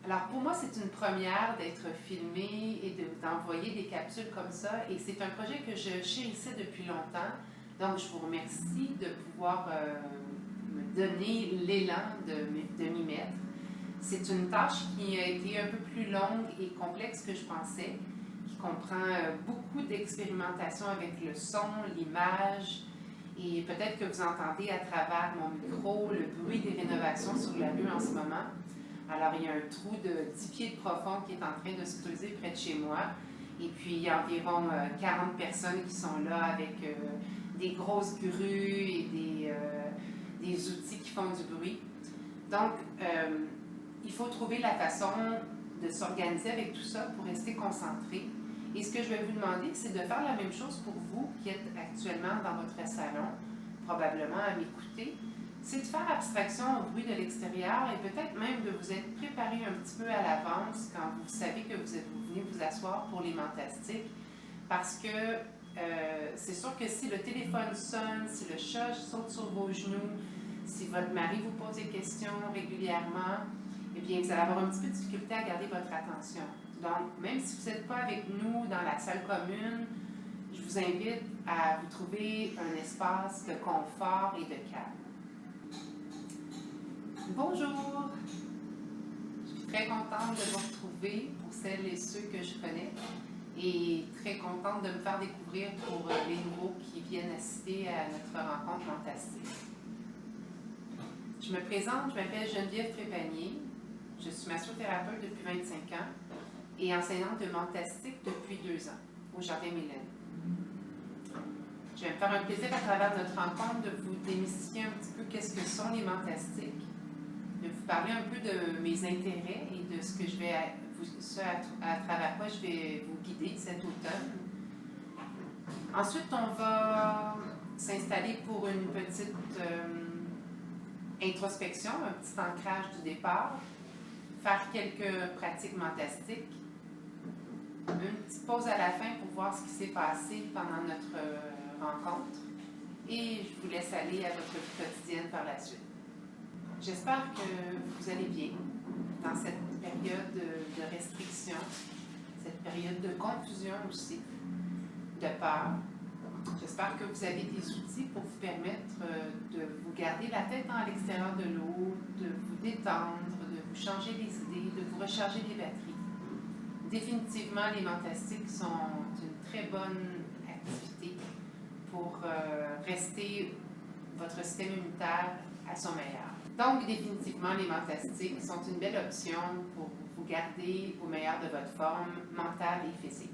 Alors pour moi, c'est une première d'être filmée et d'envoyer des capsules comme ça. Et c'est un projet que je chérissais depuis longtemps. Donc je vous remercie de pouvoir me donner l'élan de m'y mettre. C'est une tâche qui a été un peu plus longue et complexe que je pensais, qui comprend beaucoup d'expérimentation avec le son, l'image, et peut-être que vous entendez à travers mon micro le bruit des rénovations sur la rue en ce moment. Alors, il y a un trou de 10 pieds de profond qui est en train de se creuser près de chez moi. Et puis, il y a environ 40 personnes qui sont là avec des grosses grues et des outils qui font du bruit. Donc, il faut trouver la façon de s'organiser avec tout ça pour rester concentré. Et ce que je vais vous demander, c'est de faire la même chose pour vous qui êtes actuellement dans votre salon, probablement à m'écouter. C'est de faire abstraction au bruit de l'extérieur et peut-être même de vous être préparé un petit peu à l'avance quand vous savez que vous venez vous asseoir pour les Mantastiques. Parce que c'est sûr que si le téléphone sonne, si le chat saute sur vos genoux, si votre mari vous pose des questions régulièrement, eh bien, vous allez avoir un petit peu de difficulté à garder votre attention. Donc, même si vous n'êtes pas avec nous dans la salle commune, je vous invite à vous trouver un espace de confort et de calme. Bonjour! Je suis très contente de vous retrouver pour celles et ceux que je connais et très contente de me faire découvrir pour les nouveaux qui viennent assister à notre rencontre fantastique. Je me présente, je m'appelle Geneviève Trépanier, je suis massothérapeute depuis 25 ans et enseignante de Mantastique depuis 2 ans au Jardin Mylène. Je vais me faire un plaisir à travers notre rencontre de vous démystifier un petit peu qu'est-ce que sont les Mantastiques, de vous parler un peu de mes intérêts et de ce que je vais à travers quoi je vais vous guider cet automne. Ensuite, on va s'installer pour une petite introspection, un petit ancrage du départ, faire quelques pratiques mantastiques, une petite pause à la fin pour voir ce qui s'est passé pendant notre rencontre et je vous laisse aller à votre vie quotidienne par la suite. J'espère que vous allez bien dans cette période de restriction, cette période de confusion aussi, de peur. J'espère que vous avez des outils pour vous permettre de vous garder la tête à l'extérieur de l'eau, de vous détendre, de vous changer les idées, de vous recharger les batteries. Définitivement, les Mantastiques sont une très bonne activité pour rester votre système immunitaire à son meilleur. Donc, définitivement, les Mantastiques sont une belle option pour vous garder au meilleur de votre forme mentale et physique.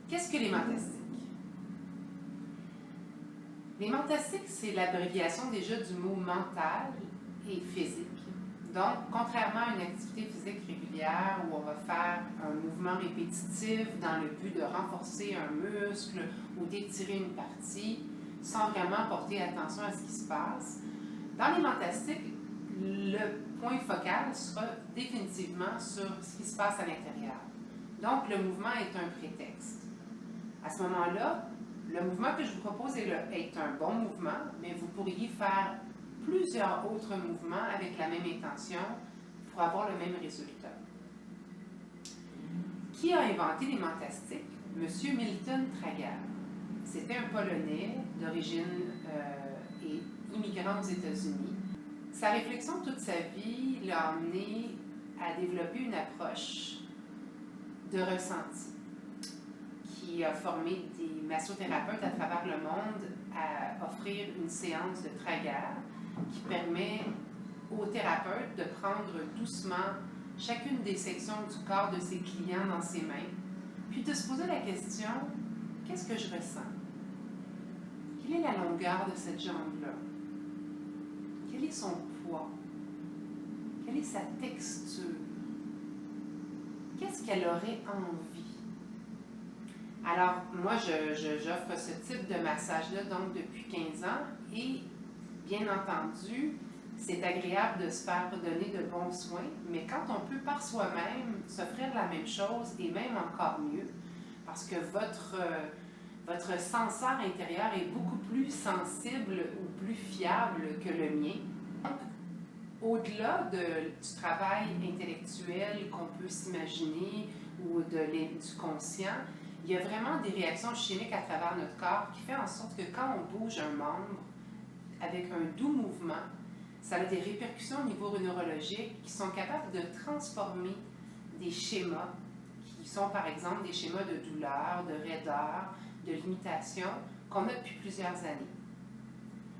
Qu'est-ce que les Mantastiques? Les Mantastiques, c'est l'abréviation déjà du mot mental et physique. Donc, contrairement à une activité physique régulière où on va faire un mouvement répétitif dans le but de renforcer un muscle ou d'étirer une partie sans vraiment porter attention à ce qui se passe, dans les Mantastiques, le point focal sera définitivement sur ce qui se passe à l'intérieur. Donc, le mouvement est un prétexte. À ce moment-là, le mouvement que je vous propose est un bon mouvement, mais vous pourriez faire plusieurs autres mouvements avec la même intention pour avoir le même résultat. Qui a inventé les Mantastiques? Monsieur Milton Trager. C'était un Polonais d'origine et immigrant aux États-Unis. Sa réflexion toute sa vie l'a amené à développer une approche de ressenti qui a formé des massothérapeutes à travers le monde à offrir une séance de Trager qui permet aux thérapeutes de prendre doucement chacune des sections du corps de ses clients dans ses mains, puis de se poser la question, qu'est-ce que je ressens? Quelle est la longueur de cette jambe-là? Quel est son poids? Quelle est sa texture? Qu'est-ce qu'elle aurait envie? Alors, moi, j'offre ce type de massage-là donc depuis 15 ans et, bien entendu, c'est agréable de se faire donner de bons soins, mais quand on peut par soi-même s'offrir la même chose et même encore mieux, parce que votre Votre senseur intérieur est beaucoup plus sensible ou plus fiable que le mien. Donc, au-delà du travail intellectuel qu'on peut s'imaginer ou du conscient, il y a vraiment des réactions chimiques à travers notre corps qui font en sorte que quand on bouge un membre avec un doux mouvement, ça a des répercussions au niveau neurologique qui sont capables de transformer des schémas qui sont par exemple des schémas de douleur, de raideur, de limitation qu'on a depuis plusieurs années.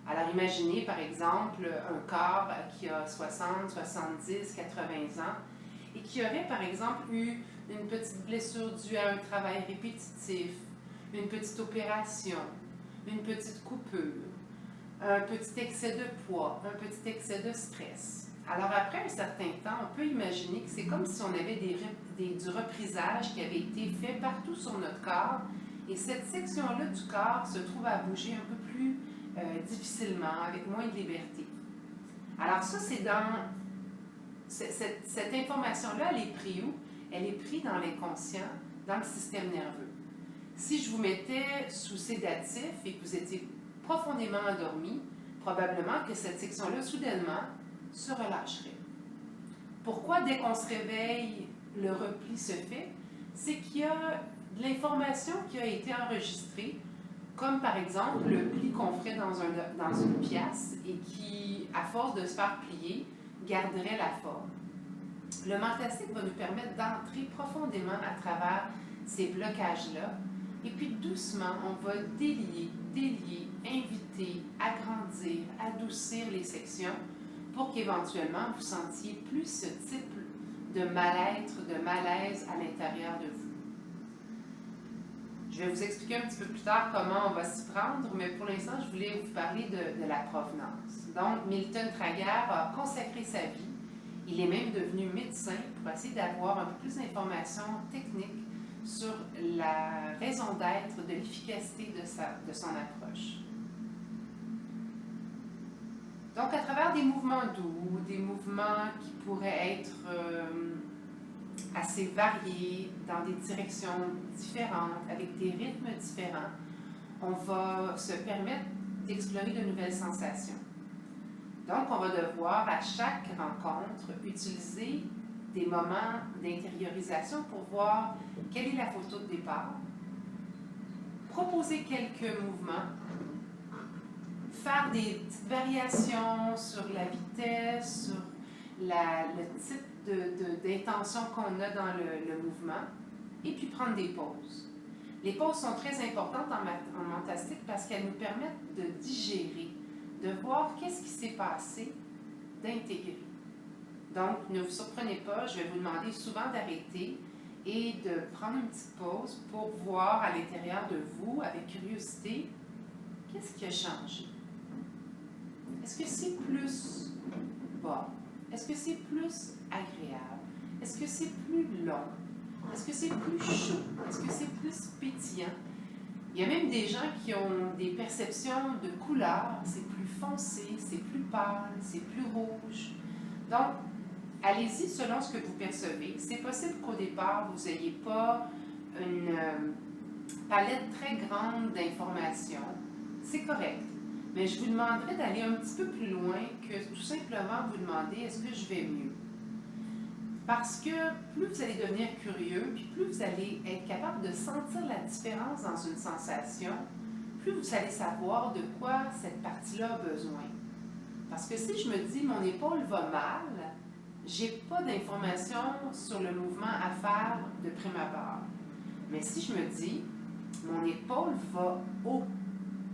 Alors imaginez par exemple un corps qui a 60, 70, 80 ans et qui aurait par exemple eu une petite blessure due à un travail répétitif, une petite opération, une petite coupure, un petit excès de poids, un petit excès de stress. Alors après un certain temps, on peut imaginer que c'est comme si on avait du reprisage qui avait été fait partout sur notre corps et cette section-là du corps se trouve à bouger un peu plus difficilement, avec moins de liberté. Alors ça, c'est dans... Cette information-là, elle est prise où? Elle est prise dans l'inconscient, dans le système nerveux. Si je vous mettais sous sédatif et que vous étiez profondément endormi, probablement que cette section-là, soudainement, se relâcherait. Pourquoi, dès qu'on se réveille, le repli se fait? C'est qu'il y a de l'information qui a été enregistrée, comme par exemple le pli qu'on ferait dans une pièce et qui, à force de se faire plier, garderait la forme. Le mentastique va nous permettre d'entrer profondément à travers ces blocages-là et puis doucement, on va délier, inviter, agrandir, adoucir les sections pour qu'éventuellement vous sentiez plus ce type de mal-être, de malaise à l'intérieur de vous. Je vais vous expliquer un petit peu plus tard comment on va s'y prendre, mais pour l'instant, je voulais vous parler de la provenance. Donc, Milton Trager a consacré sa vie. Il est même devenu médecin pour essayer d'avoir un peu plus d'informations techniques sur la raison d'être de l'efficacité de son approche. Donc, à travers des mouvements doux, des mouvements qui pourraient être assez variés, dans des directions différentes, avec des rythmes différents, on va se permettre d'explorer de nouvelles sensations. Donc, on va devoir, à chaque rencontre, utiliser des moments d'intériorisation pour voir quelle est la photo de départ, proposer quelques mouvements, faire des petites variations sur la vitesse, sur le type d'intention qu'on a dans le mouvement, et puis prendre des pauses. Les pauses sont très importantes en mentastique parce qu'elles nous permettent de digérer, de voir qu'est-ce qui s'est passé, d'intégrer. Donc, ne vous surprenez pas, je vais vous demander souvent d'arrêter et de prendre une petite pause pour voir à l'intérieur de vous, avec curiosité, qu'est-ce qui a changé. Est-ce que c'est plus bas? Est-ce que c'est plus agréable? Est-ce que c'est plus long? Est-ce que c'est plus chaud? Est-ce que c'est plus pétillant? Il y a même des gens qui ont des perceptions de couleurs, c'est plus foncé, c'est plus pâle, c'est plus rouge. Donc, allez-y selon ce que vous percevez. C'est possible qu'au départ, vous n'ayez pas une palette très grande d'informations. C'est correct. Mais je vous demanderai d'aller un petit peu plus loin que tout simplement vous demander est-ce que je vais mieux? Parce que plus vous allez devenir curieux, puis plus vous allez être capable de sentir la différence dans une sensation, plus vous allez savoir de quoi cette partie-là a besoin. Parce que si je me dis mon épaule va mal, j'ai pas d'information sur le mouvement à faire de prime abord. Mais si je me dis mon épaule va haut,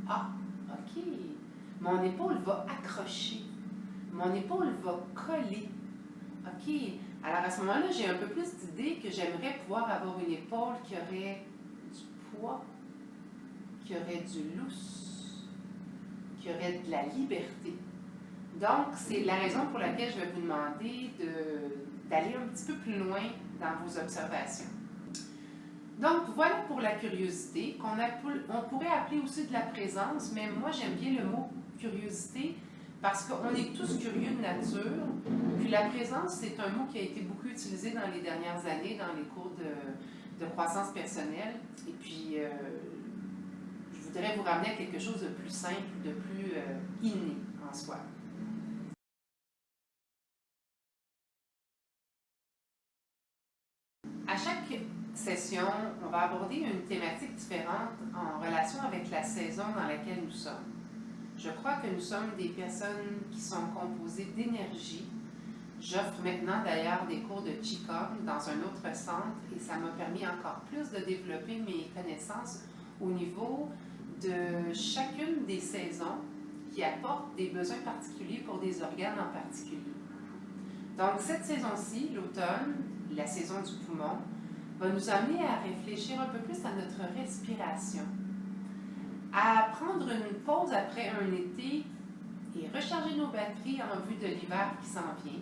ah, ok, mon épaule va accrocher, mon épaule va coller, ok. Alors à ce moment-là, j'ai un peu plus d'idée que j'aimerais pouvoir avoir une épaule qui aurait du poids, qui aurait du lousse, qui aurait de la liberté. Donc, c'est la raison pour laquelle je vais vous demander d'aller un petit peu plus loin dans vos observations. Donc, voilà pour la curiosité, on pourrait appeler aussi de la présence, mais moi j'aime bien le mot curiosité parce qu'on est tous curieux de nature. Puis la présence, c'est un mot qui a été beaucoup utilisé dans les dernières années dans les cours de croissance personnelle. Et puis, voudrais vous ramener à quelque chose de plus simple, de plus inné en soi. À chaque session, on va aborder une thématique différente en relation avec la saison dans laquelle nous sommes. Je crois que nous sommes des personnes qui sont composées d'énergie. J'offre maintenant d'ailleurs des cours de Qigong dans un autre centre et ça m'a permis encore plus de développer mes connaissances au niveau de chacune des saisons qui apportent des besoins particuliers pour des organes en particulier. Donc cette saison-ci, l'automne, la saison du poumon, va nous amener à réfléchir un peu plus à notre respiration, à prendre une pause après un été et recharger nos batteries en vue de l'hiver qui s'en vient.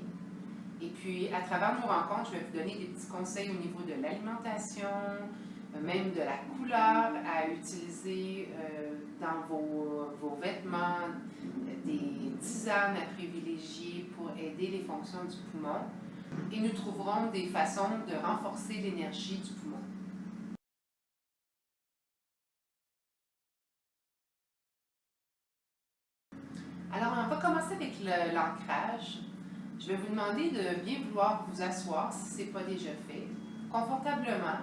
Et puis, à travers nos rencontres, je vais vous donner des petits conseils au niveau de l'alimentation, même de la couleur à utiliser dans vos vêtements, des tisanes à privilégier pour aider les fonctions du poumon. Et nous trouverons des façons de renforcer l'énergie du poumon. Alors, on va commencer avec l'ancrage. Je vais vous demander de bien vouloir vous asseoir si ce n'est pas déjà fait, confortablement.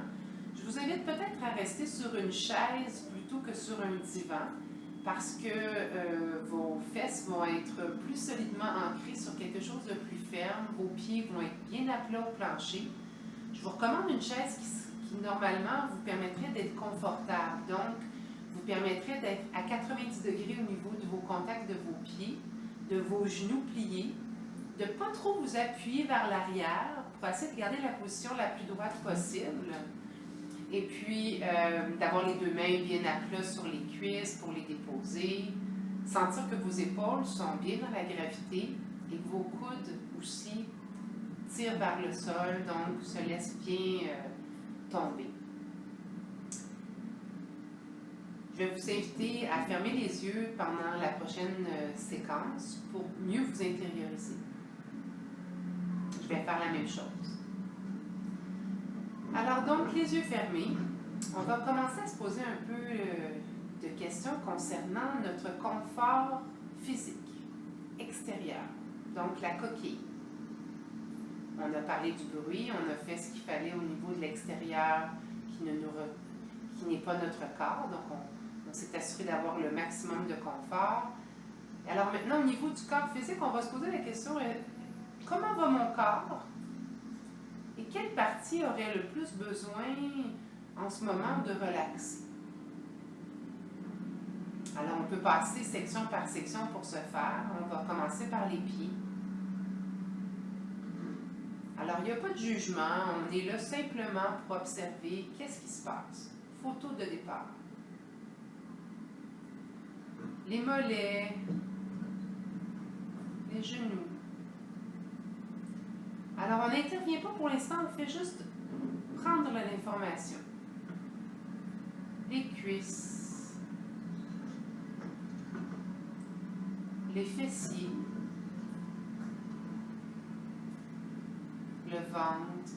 Je vous invite peut-être à rester sur une chaise plutôt que sur un divan parce que vos fesses vont être plus solidement ancrées sur quelque chose de plus ferme, vos pieds vont être bien à plat au plancher. Je vous recommande une chaise qui normalement vous permettrait d'être confortable, donc vous permettrait d'être à 90 degrés au niveau de vos contacts de vos pieds, de vos genoux pliés, de ne pas trop vous appuyer vers l'arrière pour essayer de garder la position la plus droite possible. Et puis, d'avoir les deux mains bien à plat sur les cuisses pour les déposer. Sentir que vos épaules sont bien dans la gravité et que vos coudes aussi tirent vers le sol, donc se laissent bien tomber. Je vais vous inviter à fermer les yeux pendant la prochaine séquence pour mieux vous intérioriser. Je vais faire la même chose. Alors donc, les yeux fermés, on va commencer à se poser un peu de questions concernant notre confort physique, extérieur, donc la coquille. On a parlé du bruit, on a fait ce qu'il fallait au niveau de l'extérieur qui n'est pas notre corps, donc on s'est assuré d'avoir le maximum de confort. Alors maintenant, au niveau du corps physique, on va se poser la question, comment va mon corps? Et quelle partie aurait le plus besoin en ce moment de relaxer? Alors, on peut passer section par section pour ce faire. On va commencer par les pieds. Alors, il n'y a pas de jugement. On est là simplement pour observer qu'est-ce qui se passe. Photo de départ. Les mollets, les genoux. Alors, on n'intervient pas pour l'instant, on fait juste prendre l'information. Les cuisses, les fessiers, le ventre,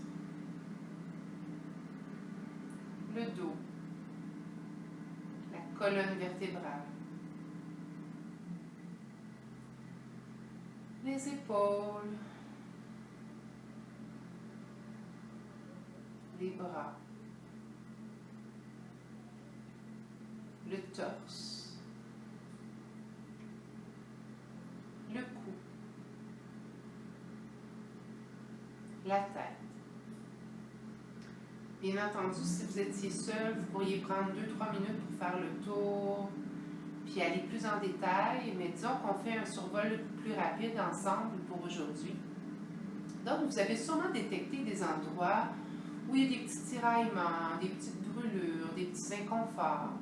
le dos, la colonne vertébrale, les épaules, les bras, le torse, le cou, la tête. Bien entendu, si vous étiez seul, vous pourriez prendre 2-3 minutes pour faire le tour, puis aller plus en détail, mais disons qu'on fait un survol plus rapide ensemble pour aujourd'hui. Donc, vous avez sûrement détecté des endroits où il y a des petits tiraillements, des petites brûlures, des petits inconforts.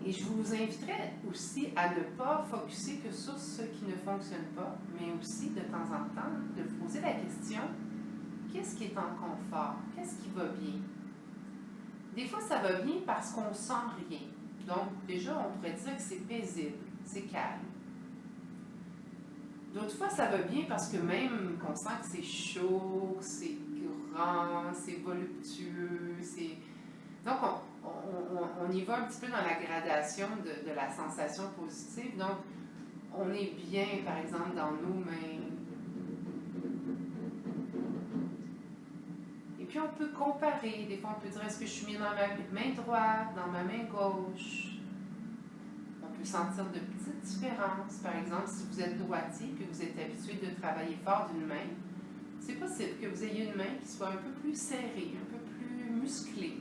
Et je vous inviterai aussi à ne pas focusser que sur ce qui ne fonctionne pas, mais aussi de temps en temps de vous poser la question, qu'est-ce qui est en confort? Qu'est-ce qui va bien? Des fois, ça va bien parce qu'on sent rien. Donc, déjà, on pourrait dire que c'est paisible, c'est calme. D'autres fois, ça va bien parce que même qu'on sent que c'est chaud, que c'est grand, c'est voluptueux, Donc, on y va un petit peu dans la gradation de la sensation positive. Donc, on est bien, par exemple, dans nos mains. Et puis, on peut comparer. Des fois, on peut dire, est-ce que je suis mis dans ma main droite, dans ma main gauche? On peut sentir de petites différences. Par exemple, si vous êtes droitier et que vous êtes habitué de travailler fort d'une main, c'est possible que vous ayez une main qui soit un peu plus serrée, un peu plus musclée,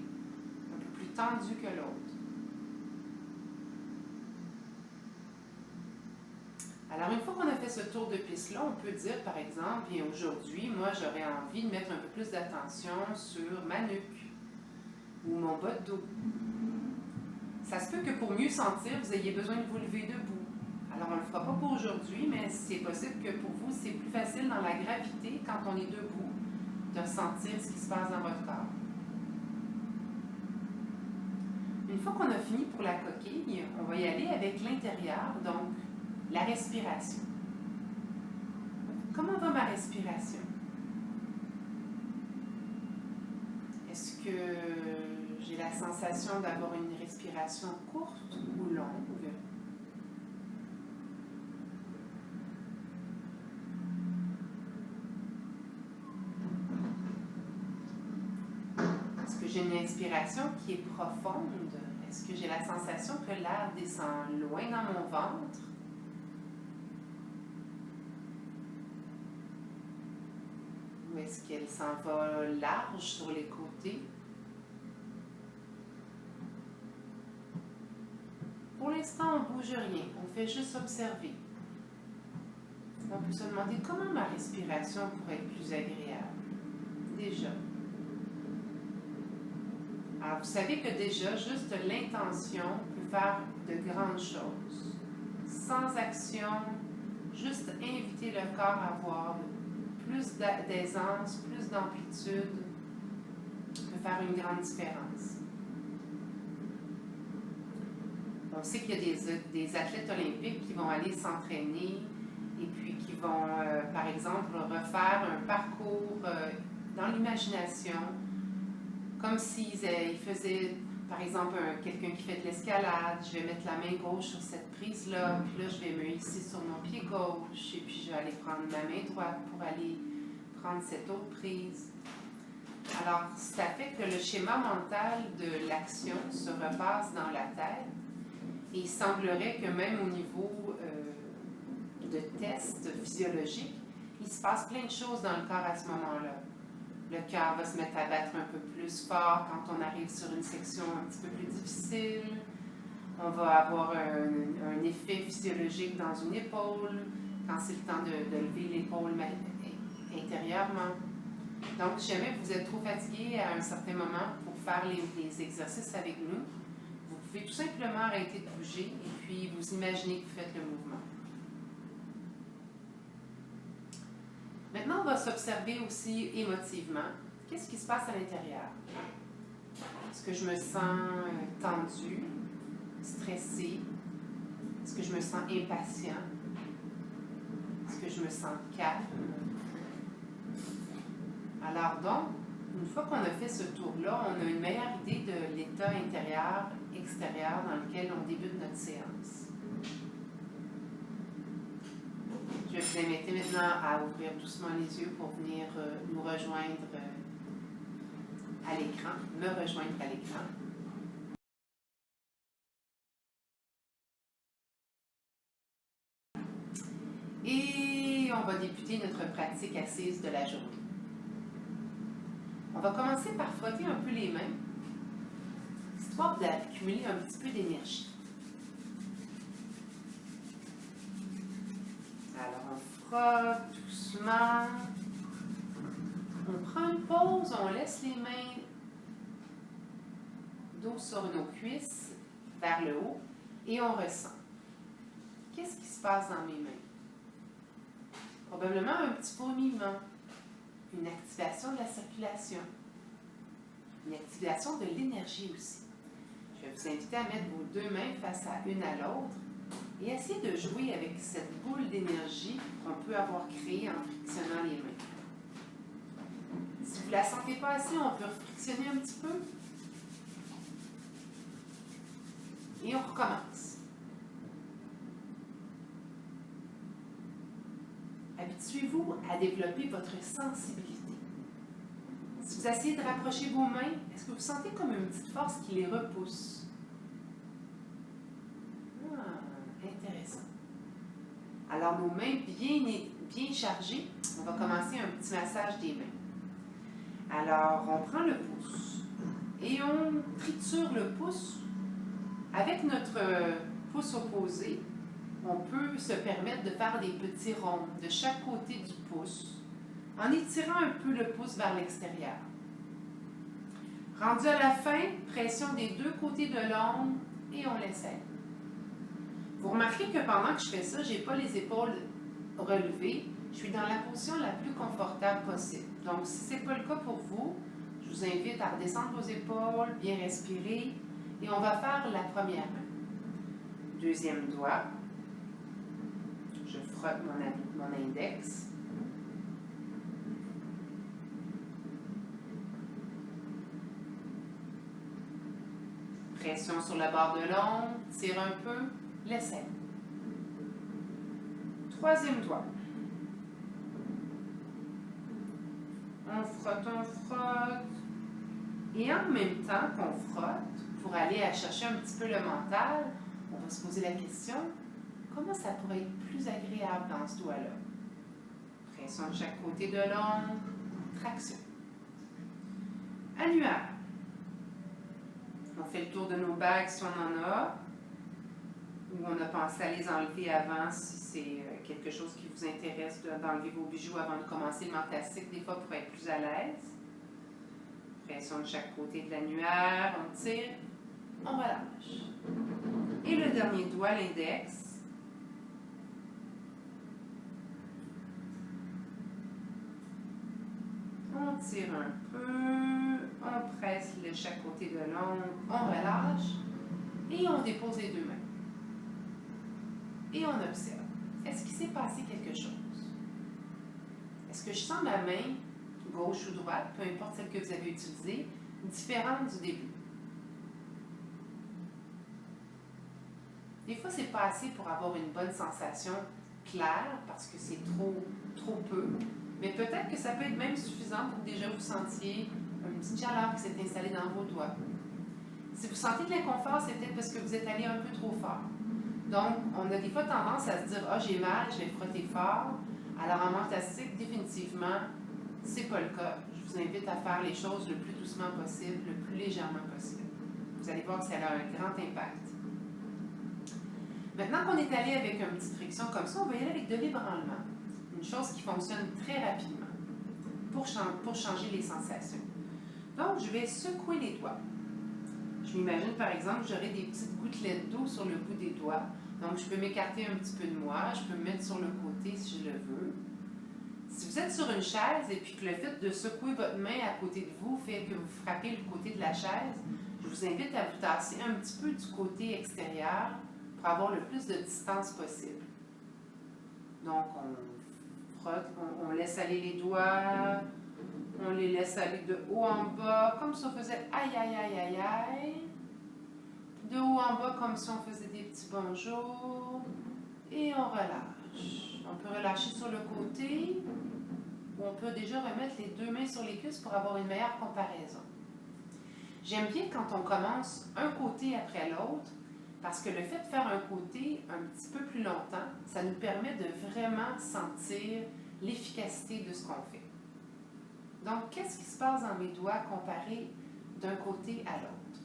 un peu plus tendue que l'autre. Alors, une fois qu'on a fait ce tour de piste-là, on peut dire, par exemple, bien aujourd'hui, moi, j'aurais envie de mettre un peu plus d'attention sur ma nuque ou mon bas de dos. Ça se peut que pour mieux sentir, vous ayez besoin de vous lever debout. Alors, on ne le fera pas pour aujourd'hui, mais c'est possible que pour vous, c'est plus facile dans la gravité, quand on est debout, de sentir ce qui se passe dans votre corps. Une fois qu'on a fini pour la coquille, on va y aller avec l'intérieur, donc la respiration. Comment va ma respiration? Est-ce que j'ai la sensation d'avoir une respiration courte ou longue? Est-ce que j'ai une inspiration qui est profonde? Est-ce que j'ai la sensation que l'air descend loin dans mon ventre? Ou est-ce qu'elle s'en va large sur les côtés? Pour l'instant, on ne bouge rien, on fait juste observer. On peut se demander comment ma respiration pourrait être plus agréable. Déjà. Alors, vous savez que déjà, juste l'intention peut faire de grandes choses. Sans action, juste inviter le corps à avoir plus d'aisance, plus d'amplitude, peut faire une grande différence. On sait qu'il y a des athlètes olympiques qui vont aller s'entraîner et puis qui vont, par exemple, refaire un parcours dans l'imagination, comme s'ils faisaient, par exemple, quelqu'un qui fait de l'escalade. Je vais mettre la main gauche sur cette prise-là, puis là, je vais me hisser sur mon pied gauche, et puis je vais aller prendre ma main droite pour aller prendre cette autre prise. Alors, ça fait que le schéma mental de l'action se repasse dans la tête, et il semblerait que même au niveau de tests physiologiques, il se passe plein de choses dans le corps à ce moment-là. Le cœur va se mettre à battre un peu plus fort quand on arrive sur une section un petit peu plus difficile. On va avoir un effet physiologique dans une épaule, quand c'est le temps de lever l'épaule intérieurement. Donc, si jamais vous êtes trop fatigué à un certain moment pour faire les exercices avec nous, vous pouvez tout simplement arrêter de bouger et puis vous imaginez que vous faites le mouvement. Maintenant, on va s'observer aussi émotivement. Qu'est-ce qui se passe à l'intérieur? Est-ce que je me sens tendue, stressée? Est-ce que je me sens impatient? Est-ce que je me sens calme? Alors donc, une fois qu'on a fait ce tour-là, on a une meilleure idée de l'état intérieur, extérieur dans lequel on débute notre séance. Je vais vous inviter maintenant à ouvrir doucement les yeux pour venir nous rejoindre à l'écran, me rejoindre à l'écran. Et on va débuter notre pratique assise de la journée. On va commencer par frotter un peu les mains, histoire d'accumuler un petit peu d'énergie. Alors, on frotte doucement. On prend une pause, on laisse les mains dos sur nos cuisses vers le haut et on ressent. Qu'est-ce qui se passe dans mes mains? Probablement un petit fourmillement, une activation de la circulation, une activation de l'énergie aussi. Je vais vous inviter à mettre vos deux mains face à une à l'autre et essayer de jouer avec cette boule d'énergie qu'on peut avoir créée en frictionnant les mains. Si vous ne la sentez pas assez, on peut frictionner un petit peu. Et on recommence. Habituez-vous à développer votre sensibilité. Si vous essayez de rapprocher vos mains, est-ce que vous sentez comme une petite force qui les repousse? Intéressant. Alors, nos mains bien chargées, on va commencer un petit massage des mains. Alors, on prend le pouce et on triture le pouce. Avec notre pouce opposé, on peut se permettre de faire des petits ronds de chaque côté du pouce en étirant un peu le pouce vers l'extérieur. Rendu à la fin, pression des deux côtés de l'ongle et on laisse aller. Vous remarquez que pendant que je fais ça, je n'ai pas les épaules relevées. Je suis dans la position la plus confortable possible. Donc, si ce n'est pas le cas pour vous, je vous invite à redescendre vos épaules, bien respirer. Et on va faire la première main. Deuxième doigt. Je frotte mon index. Pression sur la barre de l'ongle, tire un peu, laisse aller. Troisième doigt. On frotte. Et en même temps qu'on frotte, pour aller à chercher un petit peu le mental, on va se poser la question, comment ça pourrait être plus agréable dans ce doigt-là? Pression de chaque côté de l'ongle, traction. Annulaire. On fait le tour de nos bagues si on en a, ou on a pensé à les enlever avant si c'est quelque chose qui vous intéresse d'enlever vos bijoux avant de commencer le mentastique, des fois pour être plus à l'aise. Pression de chaque côté de l'annulaire, on tire, on relâche. Et le dernier doigt, l'index. On tire un peu, on presse de chaque côté de l'ongle, on relâche et on dépose les deux mains. Et on observe. Est-ce qu'il s'est passé quelque chose? Est-ce que je sens ma main, gauche ou droite, peu importe celle que vous avez utilisée, différente du début? Des fois, c'est pas assez pour avoir une bonne sensation claire, parce que c'est trop peu. Mais peut-être que ça peut être même suffisant pour que déjà vous sentiez une petite chaleur qui s'est installée dans vos doigts. Si vous sentez de l'inconfort, c'est peut-être parce que vous êtes allé un peu trop fort. Donc, on a des fois tendance à se dire « Ah, j'ai mal, je vais frotter fort ». Alors, en mentastique, définitivement, c'est pas le cas. Je vous invite à faire les choses le plus doucement possible, le plus légèrement possible. Vous allez voir que ça a un grand impact. Maintenant qu'on est allé avec une petite friction comme ça, on va y aller avec de l'ébranlement. Une chose qui fonctionne très rapidement pour changer les sensations. Donc, je vais secouer les doigts. Je m'imagine, par exemple, j'aurai des petites gouttelettes d'eau sur le bout des doigts. Donc, je peux m'écarter un petit peu de moi. Je peux me mettre sur le côté si je le veux. Si vous êtes sur une chaise et puis que le fait de secouer votre main à côté de vous fait que vous frappez le côté de la chaise, je vous invite à vous tasser un petit peu du côté extérieur pour avoir le plus de distance possible. Donc, on frotte, on laisse aller les doigts, on les laisse aller de haut en bas, comme si on faisait aïe, aïe, aïe, aïe, aïe. De haut en bas, comme si on faisait des petits bonjours. Et on relâche. On peut relâcher sur le côté, ou on peut déjà remettre les deux mains sur les cuisses pour avoir une meilleure comparaison. J'aime bien quand on commence un côté après l'autre, parce que le fait de faire un côté un petit peu plus longtemps, ça nous permet de vraiment sentir l'efficacité de ce qu'on fait. Donc, qu'est-ce qui se passe dans mes doigts comparé d'un côté à l'autre?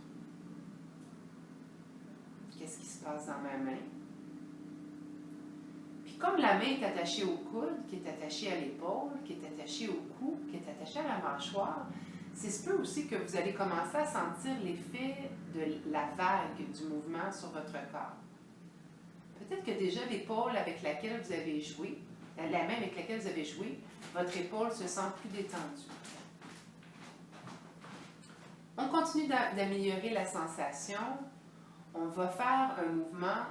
Qu'est-ce qui se passe dans ma main? Puis comme la main est attachée au coude, qui est attachée à l'épaule, qui est attachée au cou, qui est attachée à la mâchoire, c'est ce peut aussi que vous allez commencer à sentir l'effet de la vague du mouvement sur votre corps. Peut-être que déjà l'épaule avec laquelle vous avez joué, la main avec laquelle vous avez joué, votre épaule se sent plus détendue. On continue d'améliorer la sensation. On va faire un mouvement,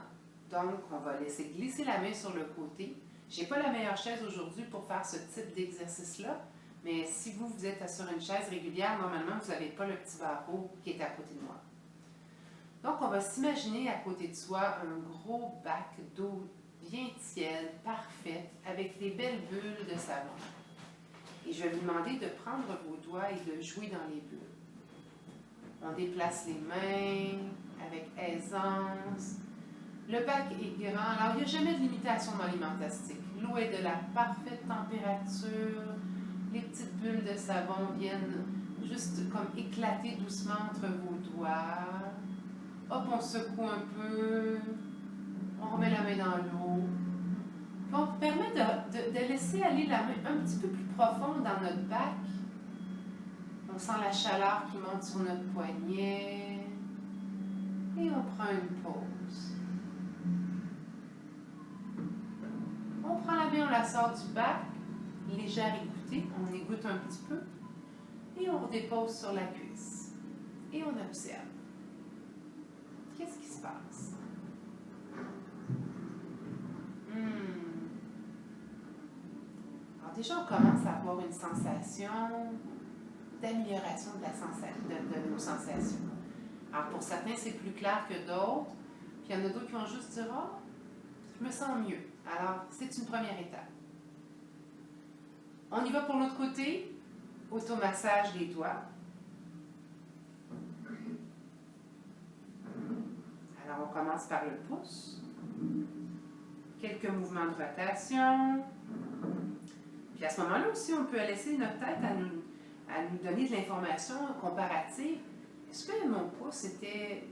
donc on va laisser glisser la main sur le côté. Je n'ai pas la meilleure chaise aujourd'hui pour faire ce type d'exercice-là, mais si vous êtes sur une chaise régulière, normalement, vous n'avez pas le petit barreau qui est à côté de moi. Donc, on va s'imaginer à côté de soi un gros bac d'eau bien tiède, parfaite, avec des belles bulles de savon. Et je vais vous demander de prendre vos doigts et de jouer dans les bulles. On déplace les mains avec aisance. Le bac est grand, alors il n'y a jamais de limitation dans l'alimentation. L'eau est de la parfaite température. Les petites bulles de savon viennent juste comme éclater doucement entre vos doigts. Hop, on secoue un peu. On remet la main dans l'eau. Puis on permet de laisser aller la main un petit peu plus profond dans notre bac. On sent la chaleur qui monte sur notre poignet. Et on prend une pause. On prend la main, on la sort du bac. Légère égouttée, on égoutte un petit peu. Et on redépose sur la cuisse. Et on observe. Qu'est-ce qui se passe? Alors déjà, on commence à avoir une sensation d'amélioration de nos sensations. Alors pour certains, c'est plus clair que d'autres. Puis il y en a d'autres qui vont juste dire « Ah, je me sens mieux ». Alors, c'est une première étape. On y va pour l'autre côté. Automassage des doigts. Alors, on commence par le pouce. Quelques mouvements de rotation. Puis à ce moment-là aussi, on peut laisser notre tête à nous donner de l'information comparative. Est-ce que mon pouce était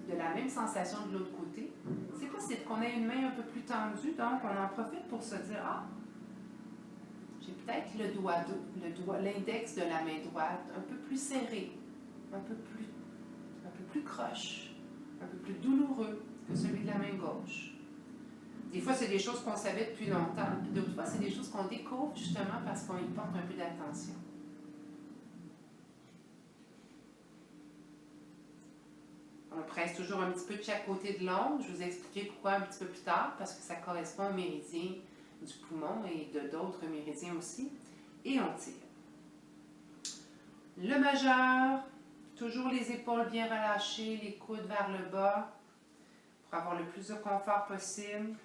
de la même sensation de l'autre côté? C'est possible qu'on ait une main un peu plus tendue, donc on en profite pour se dire « Ah, j'ai peut-être l'index de la main droite un peu plus serré, un peu plus croche, un peu plus douloureux que celui de la main gauche. » Des fois, c'est des choses qu'on savait depuis longtemps, puis d'autres fois, c'est des choses qu'on découvre justement parce qu'on y porte un peu d'attention. On presse toujours un petit peu de chaque côté de l'ongle. Je vous expliquerai pourquoi un petit peu plus tard, parce que ça correspond au méridien du poumon et de d'autres méridiens aussi. Et on tire. Le majeur, toujours les épaules bien relâchées, les coudes vers le bas, pour avoir le plus de confort possible.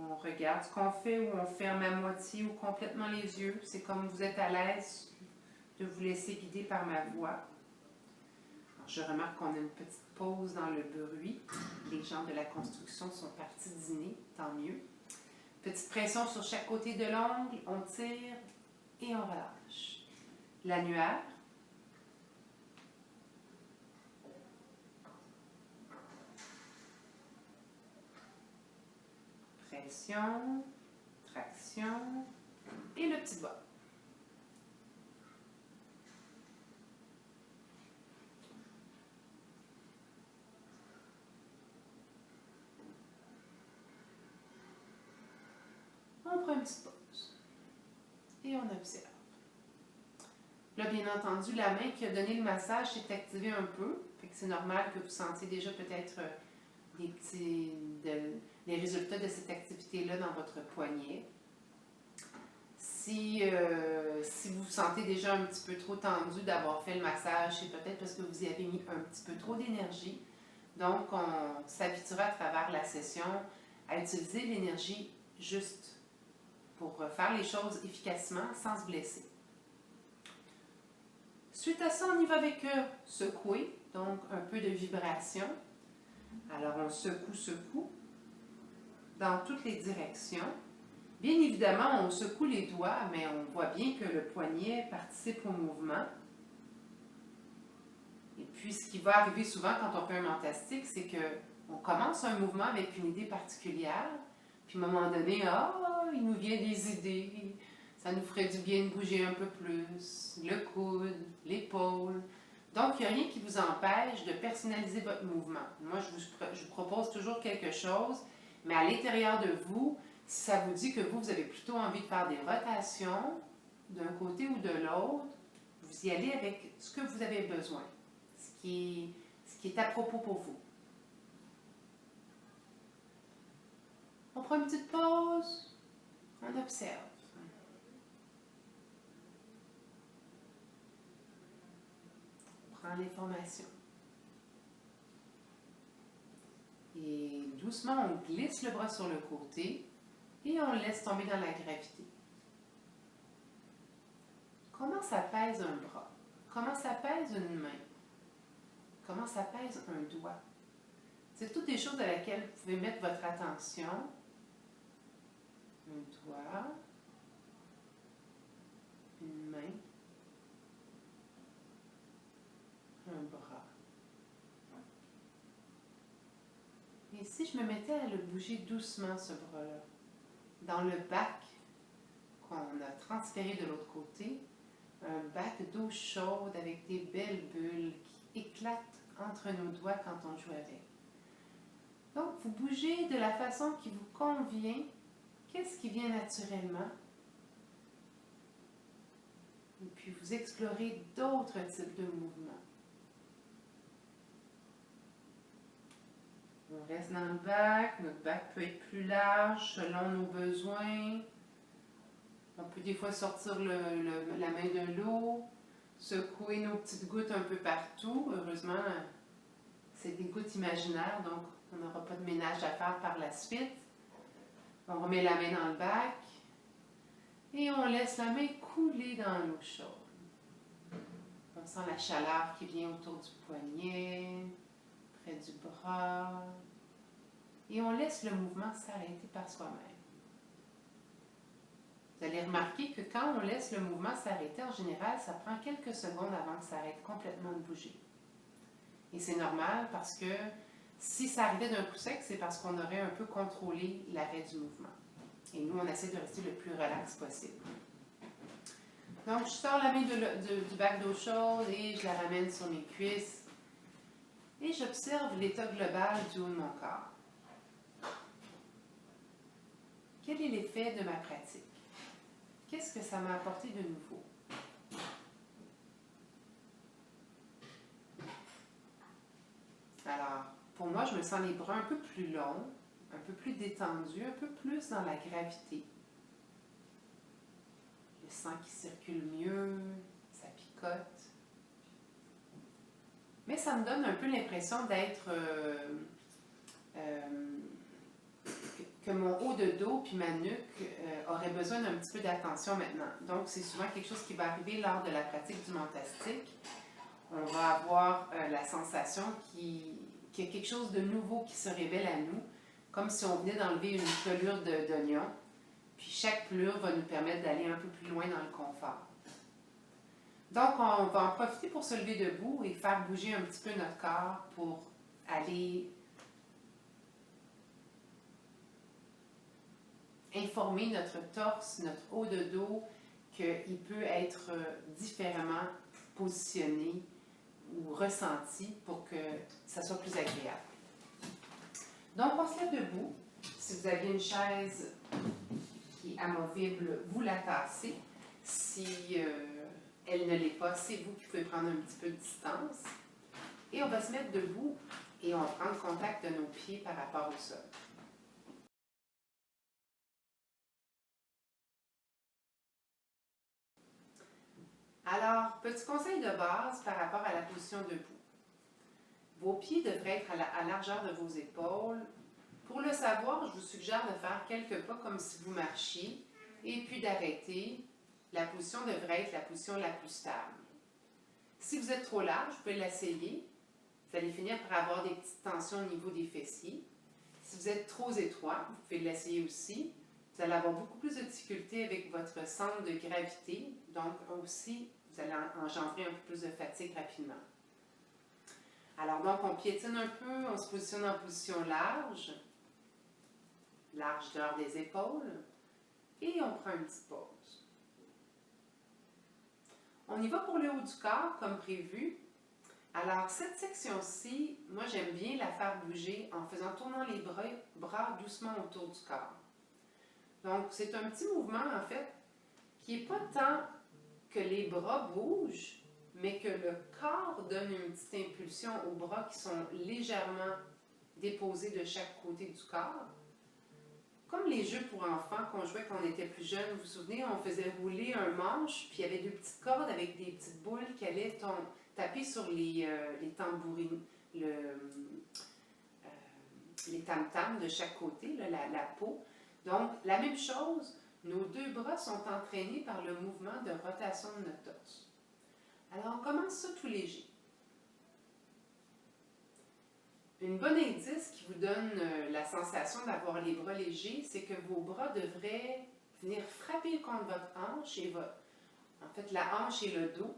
On regarde ce qu'on fait, ou on ferme à moitié ou complètement les yeux. C'est comme vous êtes à l'aise de vous laisser guider par ma voix. Alors, je remarque qu'on a une petite pause dans le bruit. Les gens de la construction sont partis dîner, tant mieux. Petite pression sur chaque côté de l'ongle, on tire et on relâche. L'annulaire. Pression, traction et le petit doigt. On prend une petite pause et on observe. Là, bien entendu, la main qui a donné le massage s'est activée un peu. Fait que c'est normal que vous sentiez déjà peut-être les résultats de cette activité-là dans votre poignet. Si vous vous sentez déjà un petit peu trop tendu d'avoir fait le massage, c'est peut-être parce que vous y avez mis un petit peu trop d'énergie. Donc, on s'habituera à travers la session à utiliser l'énergie juste pour faire les choses efficacement sans se blesser. Suite à ça, on y va avec secouer, donc un peu de vibration. Alors, on secoue dans toutes les directions. Bien évidemment, on secoue les doigts, mais on voit bien que le poignet participe au mouvement. Et puis, ce qui va arriver souvent quand on fait un mentastique, c'est qu'on commence un mouvement avec une idée particulière, puis à un moment donné, il nous vient des idées, ça nous ferait du bien de bouger un peu plus, le coude, l'épaule. Donc, il n'y a rien qui vous empêche de personnaliser votre mouvement. Moi, je vous propose toujours quelque chose, mais à l'intérieur de vous, si ça vous dit que vous avez plutôt envie de faire des rotations d'un côté ou de l'autre, vous y allez avec ce que vous avez besoin, ce qui est à propos pour vous. On prend une petite pause, on observe. On prend l'information. doucement, on glisse le bras sur le côté et on laisse tomber dans la gravité. Comment ça pèse un bras? Comment ça pèse une main? Comment ça pèse un doigt? C'est toutes des choses à laquelle vous pouvez mettre votre attention. Un doigt, une main, un bras. Et si je me mettais à le bouger doucement, ce bras-là, dans le bac qu'on a transféré de l'autre côté, un bac d'eau chaude avec des belles bulles qui éclatent entre nos doigts quand on joue avec. Donc, vous bougez de la façon qui vous convient. Qu'est-ce qui vient naturellement? Et puis, vous explorez d'autres types de mouvements. On reste dans le bac. Notre bac peut être plus large selon nos besoins. On peut des fois sortir la main de l'eau, secouer nos petites gouttes un peu partout. Heureusement, c'est des gouttes imaginaires, donc on n'aura pas de ménage à faire par la suite. On remet la main dans le bac et on laisse la main couler dans l'eau chaude. On sent la chaleur qui vient autour du poignet, près du bras. Et on laisse le mouvement s'arrêter par soi-même. Vous allez remarquer que quand on laisse le mouvement s'arrêter, en général, ça prend quelques secondes avant que ça arrête complètement de bouger. Et c'est normal parce que si ça arrivait d'un coup sec, c'est parce qu'on aurait un peu contrôlé l'arrêt du mouvement. Et nous, on essaie de rester le plus relax possible. Donc, je sors la main du bac d'eau chaude et je la ramène sur mes cuisses. Et j'observe l'état global du haut de mon corps. Quel est l'effet de ma pratique? Qu'est-ce que ça m'a apporté de nouveau? Alors, pour moi, je me sens les bras un peu plus longs, un peu plus détendus, un peu plus dans la gravité. Le sang qui circule mieux, ça picote. Mais ça me donne un peu l'impression d'être... que mon haut de dos puis ma nuque aurait besoin d'un petit peu d'attention maintenant. Donc, c'est souvent quelque chose qui va arriver lors de la pratique du mentastique. On va avoir la sensation qu'il y a quelque chose de nouveau qui se révèle à nous, comme si on venait d'enlever une pelure d'oignon. Puis chaque pelure va nous permettre d'aller un peu plus loin dans le confort. Donc, on va en profiter pour se lever debout et faire bouger un petit peu notre corps pour aller informer notre torse, notre haut de dos, qu'il peut être différemment positionné ou ressenti pour que ça soit plus agréable. Donc, on se lève debout. Si vous avez une chaise qui est amovible, vous la tassez. Si elle ne l'est pas, c'est vous qui pouvez prendre un petit peu de distance. Et on va se mettre debout et on va prendre contact de nos pieds par rapport au sol. Alors, petit conseil de base par rapport à la position debout. Vos pieds devraient être à la largeur de vos épaules. Pour le savoir, je vous suggère de faire quelques pas comme si vous marchiez et puis d'arrêter. La position devrait être la position la plus stable. Si vous êtes trop large, vous pouvez l'essayer. Vous allez finir par avoir des petites tensions au niveau des fessiers. Si vous êtes trop étroit, vous pouvez l'essayer aussi. Vous allez avoir beaucoup plus de difficultés avec votre centre de gravité. Donc aussi, vous allez engendrer un peu plus de fatigue rapidement. Alors donc, on piétine un peu, on se positionne en position large, largeur des épaules, et on prend une petite pause. On y va pour le haut du corps, comme prévu. Alors, cette section-ci, moi, j'aime bien la faire bouger en faisant tourner les bras doucement autour du corps. Donc, c'est un petit mouvement, en fait, qui n'est pas tant que les bras bougent, mais que le corps donne une petite impulsion aux bras qui sont légèrement déposés de chaque côté du corps. Comme les jeux pour enfants qu'on jouait quand on était plus jeune, vous vous souvenez, on faisait rouler un manche, puis il y avait deux petites cordes avec des petites boules qui allaient taper sur les tambourines, les tam-tams de chaque côté, là, la peau. Donc, la même chose, nos deux bras sont entraînés par le mouvement de rotation de notre torse. Alors, on commence ça tout léger. Une bonne indice qui vous donne la sensation d'avoir les bras légers, c'est que vos bras devraient venir frapper contre votre hanche et en fait la hanche et le dos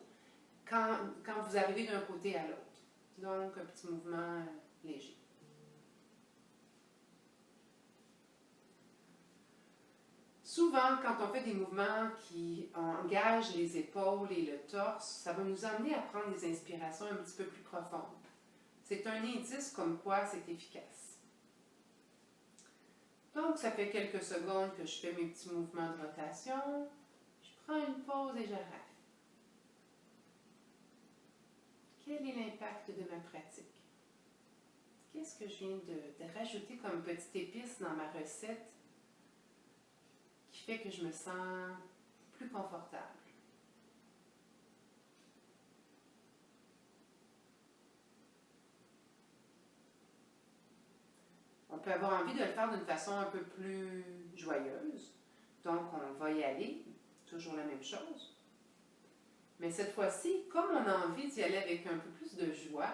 quand vous arrivez d'un côté à l'autre. Donc, un petit mouvement léger. Souvent, quand on fait des mouvements qui engagent les épaules et le torse, ça va nous amener à prendre des inspirations un petit peu plus profondes. C'est un indice comme quoi c'est efficace. Donc, ça fait quelques secondes que je fais mes petits mouvements de rotation. Je prends une pause et j'arrête. Quel est l'impact de ma pratique? Qu'est-ce que je viens de rajouter comme petite épice dans ma recette qui fait que je me sens plus confortable? On peut avoir envie de le faire d'une façon un peu plus joyeuse. Donc, on va y aller, toujours la même chose. Mais cette fois-ci, comme on a envie d'y aller avec un peu plus de joie,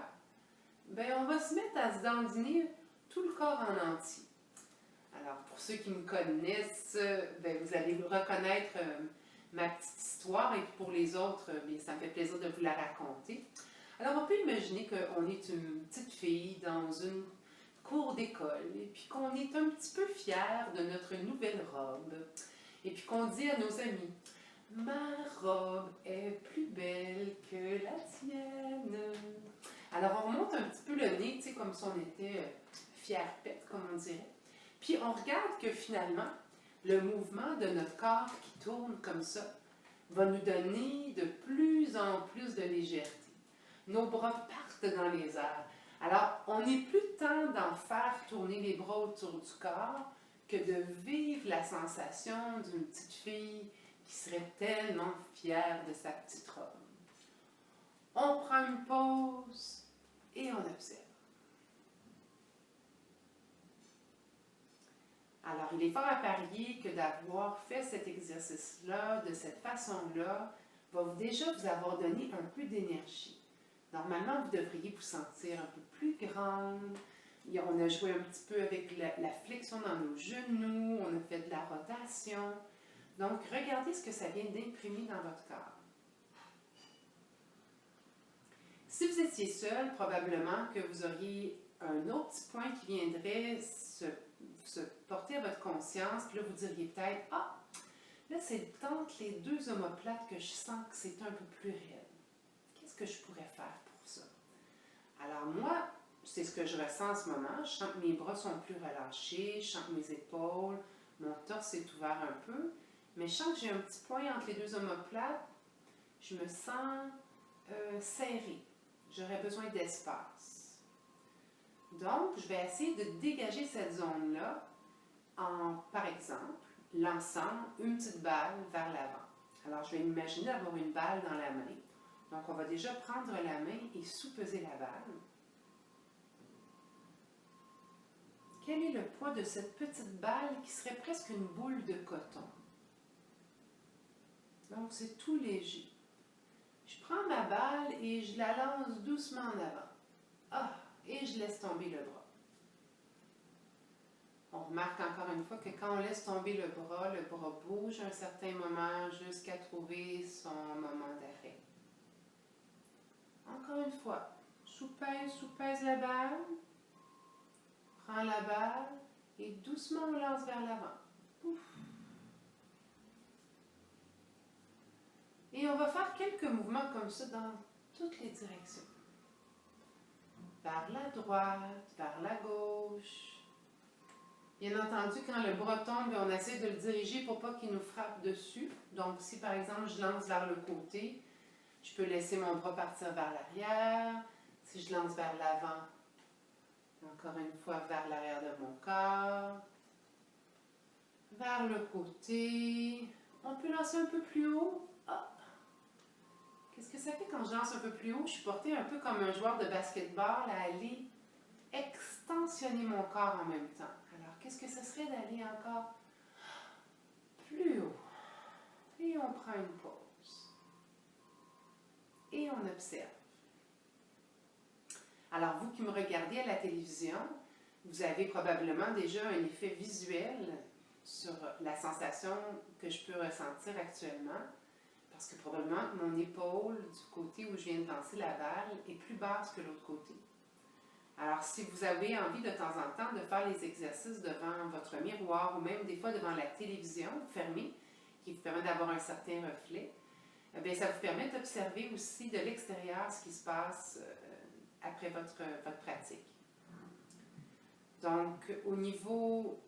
ben on va se mettre à se dandiner tout le corps en entier. Alors, pour ceux qui me connaissent, ben, vous allez reconnaître ma petite histoire, et pour les autres, bien, ça me fait plaisir de vous la raconter. Alors, on peut imaginer qu'on est une petite fille dans une cours d'école, et puis qu'on est un petit peu fière de notre nouvelle robe, et puis qu'on dit à nos amis, ma robe est plus belle que la tienne. Alors on remonte un petit peu le nez, tu sais, comme si on était fière-pète, comme on dirait. Puis on regarde que finalement, le mouvement de notre corps qui tourne comme ça va nous donner de plus en plus de légèreté. Nos bras partent dans les airs. Alors, on n'est plus temps d'en faire tourner les bras autour du corps que de vivre la sensation d'une petite fille qui serait tellement fière de sa petite robe. On prend une pause et on observe. Alors, il est fort à parier que d'avoir fait cet exercice-là, de cette façon-là, va déjà vous avoir donné un peu d'énergie. Normalement, vous devriez vous sentir un peu plus grande. On a joué un petit peu avec la flexion dans nos genoux, on a fait de la rotation. Donc, regardez ce que ça vient d'imprimer dans votre corps. Si vous étiez seul, probablement que vous auriez un autre petit point qui viendrait se porter à votre conscience, puis là, vous diriez peut-être, « Ah, là, c'est entre les deux omoplates que je sens que c'est un peu plus raide. Qu'est-ce que je pourrais faire pour ça? » Alors moi, c'est ce que je ressens en ce moment. Je sens que mes bras sont plus relâchés, je sens que mes épaules, mon torse est ouvert un peu, mais je sens que j'ai un petit point entre les deux omoplates. Je me sens serrée. J'aurais besoin d'espace. Donc, je vais essayer de dégager cette zone-là en, par exemple, lançant une petite balle vers l'avant. Alors, je vais imaginer avoir une balle dans la main. Donc, on va déjà prendre la main et sous-peser la balle. Quel est le poids de cette petite balle qui serait presque une boule de coton? Donc, c'est tout léger. Je prends ma balle et je la lance doucement en avant. Ah! Et je laisse tomber le bras. On remarque encore une fois que quand on laisse tomber le bras bouge à un certain moment jusqu'à trouver son moment d'arrêt. Encore une fois, sous-pèse la balle, prends la balle et doucement on lance vers l'avant. Ouf. Et on va faire quelques mouvements comme ça dans toutes les directions. Vers la droite, vers la gauche. Bien entendu, quand le bras tombe, on essaie de le diriger pour pas qu'il nous frappe dessus. Donc, si par exemple je lance vers le côté, je peux laisser mon bras partir vers l'arrière. Si je lance vers l'avant, encore une fois vers l'arrière de mon corps. Vers le côté. On peut lancer un peu plus haut. Ah. Qu'est-ce que ça fait quand je lance un peu plus haut? Je suis portée un peu comme un joueur de basketball à aller extrêmement extensionner mon corps en même temps. Alors, qu'est-ce que ce serait d'aller encore plus haut? Et on prend une pause. Et on observe. Alors, vous qui me regardez à la télévision, vous avez probablement déjà un effet visuel sur la sensation que je peux ressentir actuellement, parce que probablement mon épaule du côté où je viens de lancer la balle est plus basse que l'autre côté. Alors, si vous avez envie de temps en temps de faire les exercices devant votre miroir ou même des fois devant la télévision fermée, qui vous permet d'avoir un certain reflet, eh bien, ça vous permet d'observer aussi de l'extérieur ce qui se passe après votre pratique. Donc, au niveau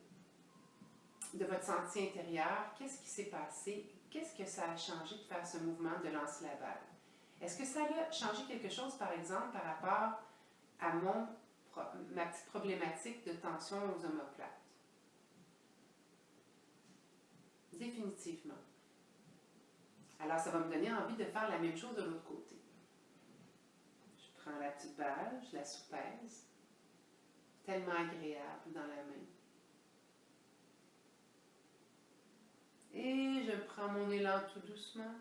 de votre sentier intérieur, qu'est-ce qui s'est passé? Qu'est-ce que ça a changé de faire ce mouvement de lancer la balle? Est-ce que ça a changé quelque chose, par exemple, par rapport à ma petite problématique de tension aux omoplates? Définitivement. Alors, ça va me donner envie de faire la même chose de l'autre côté. Je prends la petite balle, je la soupèse. Tellement agréable dans la main. Et je prends mon élan tout doucement,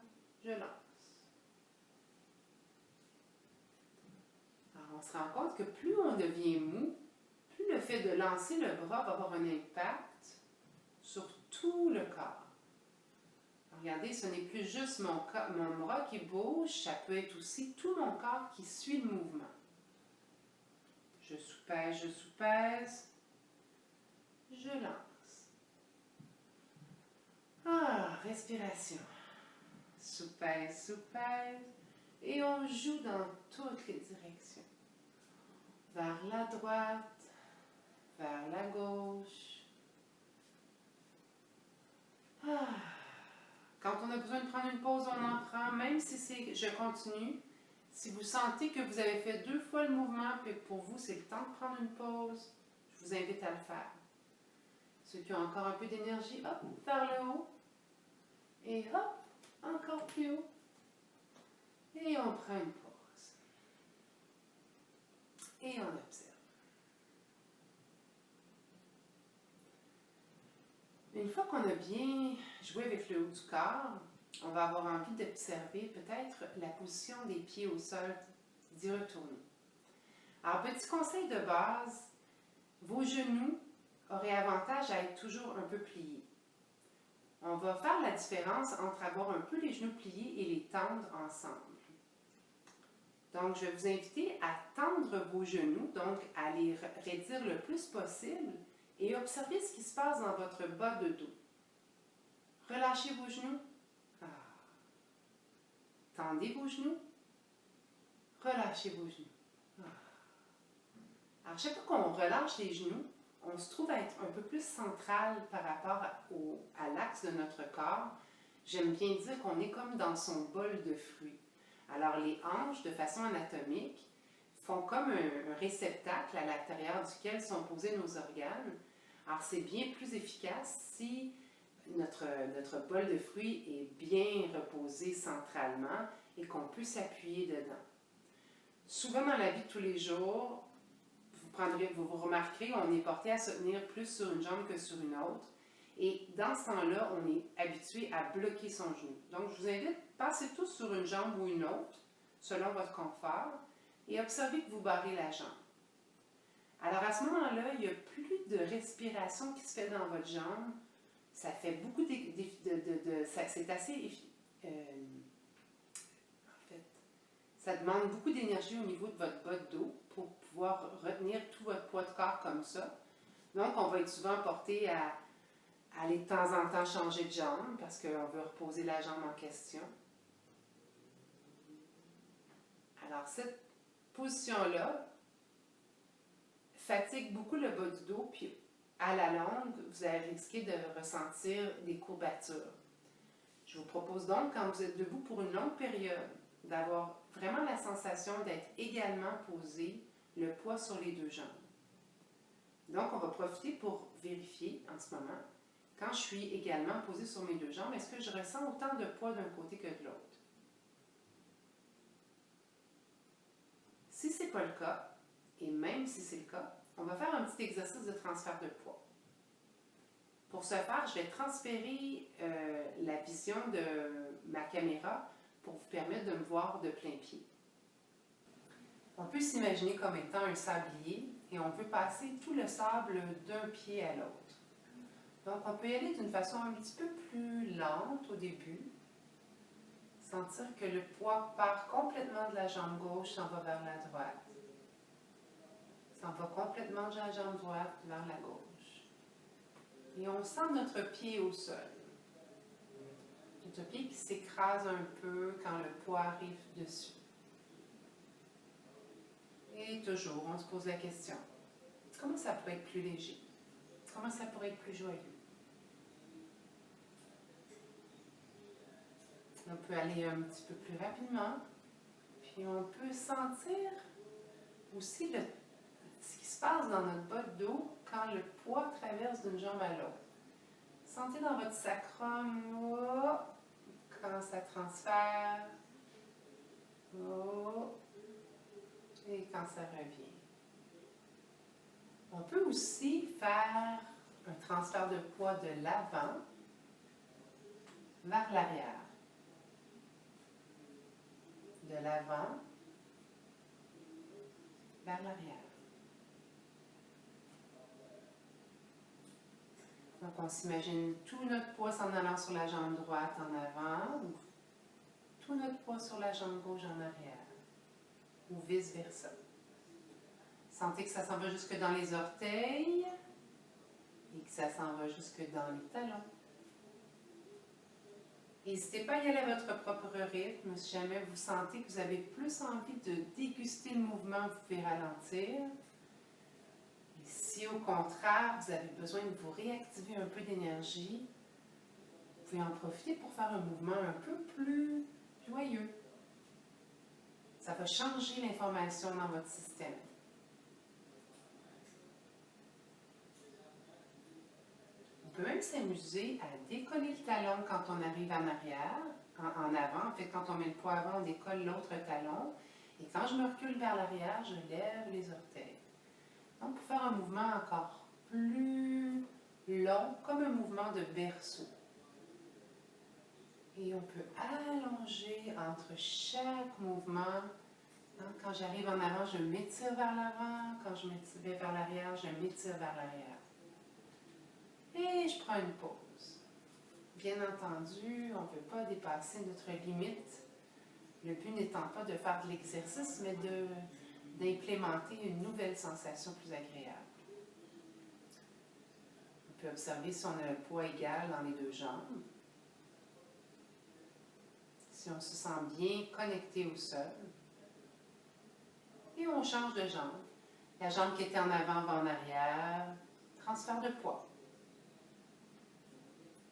je lance. Alors, on se rend compte que plus on devient mou, plus le fait de lancer le bras va avoir un impact sur tout le corps. Alors, regardez, ce n'est plus juste mon bras qui bouge, ça peut être aussi tout mon corps qui suit le mouvement. Je soupèse, je lance. Ah, respiration. Soupèse, et on joue dans toutes les directions. Vers la droite, vers la gauche. Ah. Quand on a besoin de prendre une pause, on en prend, même si je continue. Si vous sentez que vous avez fait 2 fois le mouvement et que pour vous c'est le temps de prendre une pause, je vous invite à le faire. Ceux qui ont encore un peu d'énergie, hop, vers le haut. Et hop, encore plus haut. Et on prend une pause. Et on observe. Une fois qu'on a bien joué avec le haut du corps, on va avoir envie d'observer peut-être la position des pieds au sol, d'y retourner. Alors, petit conseil de base, vos genoux auraient avantage à être toujours un peu pliés. On va faire la différence entre avoir un peu les genoux pliés et les tendre ensemble. Donc, je vais vous inviter à tendre vos genoux, donc à les raidir le plus possible et observer ce qui se passe dans votre bas de dos. Relâchez vos genoux. Ah. Tendez vos genoux. Relâchez vos genoux. Ah. Alors, chaque fois qu'on relâche les genoux, on se trouve à être un peu plus central par rapport à l'axe de notre corps. J'aime bien dire qu'on est comme dans son bol de fruits. Alors, les hanches, de façon anatomique, font comme un réceptacle à l'intérieur duquel sont posés nos organes. Alors, c'est bien plus efficace si notre bol de fruits est bien reposé centralement et qu'on peut s'appuyer dedans. Souvent dans la vie de tous les jours, vous remarquerez, on est porté à se tenir plus sur une jambe que sur une autre. Et dans ce temps-là, on est habitué à bloquer son genou. Donc, je vous invite, passez tous sur une jambe ou une autre, selon votre confort, et observez que vous barrez la jambe. Alors, à ce moment-là, il n'y a plus de respiration qui se fait dans votre jambe. Ça fait beaucoup c'est assez... en fait, ça demande beaucoup d'énergie au niveau de votre bas de dos pour pouvoir retenir tout votre poids de corps comme ça. Donc, on va être souvent porté à aller de temps en temps changer de jambe parce qu'on veut reposer la jambe en question. Alors, cette position-là fatigue beaucoup le bas du dos, puis à la longue, vous allez risquer de ressentir des courbatures. Je vous propose donc, quand vous êtes debout pour une longue période, d'avoir vraiment la sensation d'être également posé, le poids sur les 2 jambes. Donc, on va profiter pour vérifier en ce moment, quand je suis également posée sur mes 2 jambes, est-ce que je ressens autant de poids d'un côté que de l'autre? Si ce n'est pas le cas, et même si c'est le cas, On va faire un petit exercice de transfert de poids. Pour ce faire, je vais transférer la vision de ma caméra pour vous permettre de me voir de plein pied. On peut s'imaginer comme étant un sablier et on peut passer tout le sable d'un pied à l'autre. Donc, on peut y aller d'une façon un petit peu plus lente au début. Sentir que le poids part complètement de la jambe gauche, s'en va vers la droite. S'en va complètement de la jambe droite vers la gauche. Et on sent notre pied au sol. Notre pied qui s'écrase un peu quand le poids arrive dessus. Et toujours, on se pose la question, comment ça pourrait être plus léger? Comment ça pourrait être plus joyeux? On peut aller un petit peu plus rapidement, puis on peut sentir aussi ce qui se passe dans notre bas de dos quand le poids traverse d'une jambe à l'autre. Sentez dans votre sacrum, oh, quand ça transfère, oh, et quand ça revient. On peut aussi faire un transfert de poids de l'avant vers l'arrière. De l'avant vers l'arrière. Donc, on s'imagine tout notre poids s'en allant sur la jambe droite en avant, ou tout notre poids sur la jambe gauche en arrière, ou vice-versa. Sentez que ça s'en va jusque dans les orteils et que ça s'en va jusque dans les talons. N'hésitez pas à y aller à votre propre rythme. Si jamais vous sentez que vous avez plus envie de déguster le mouvement, vous pouvez ralentir. Et si au contraire, vous avez besoin de vous réactiver un peu d'énergie, vous pouvez en profiter pour faire un mouvement un peu plus joyeux. Ça va changer l'information dans votre système. On peut même s'amuser à décoller le talon quand on arrive en arrière, en avant. En fait, quand on met le poids avant, on décolle l'autre talon. Et quand je me recule vers l'arrière, je lève les orteils. Donc, pour faire un mouvement encore plus long, comme un mouvement de berceau. Et on peut allonger entre chaque mouvement. Quand j'arrive en avant, je m'étire vers l'avant. Quand je m'étire vers l'arrière, je m'étire vers l'arrière. Et je prends une pause. Bien entendu, on ne peut pas dépasser notre limite. Le but n'étant pas de faire de l'exercice, mais d'implémenter une nouvelle sensation plus agréable. On peut observer si on a un poids égal dans les deux jambes. Si on se sent bien connecté au sol. Et on change de jambe. La jambe qui était en avant va en arrière. Transfert de poids.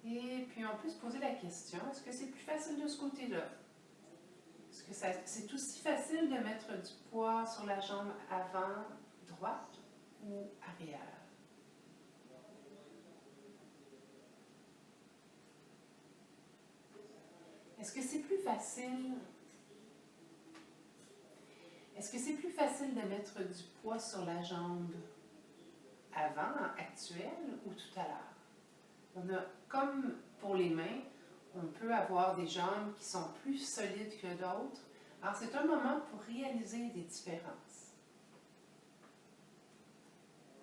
Et puis, on peut se poser la question, est-ce que c'est plus facile de ce côté-là? Est-ce que c'est aussi facile de mettre du poids sur la jambe avant, droite ou arrière? Est-ce que c'est plus facile? Est-ce que c'est plus facile de mettre du poids sur la jambe avant, actuelle, ou tout à l'heure? On a, comme pour les mains, on peut avoir des jambes qui sont plus solides que d'autres. Alors, c'est un moment pour réaliser des différences.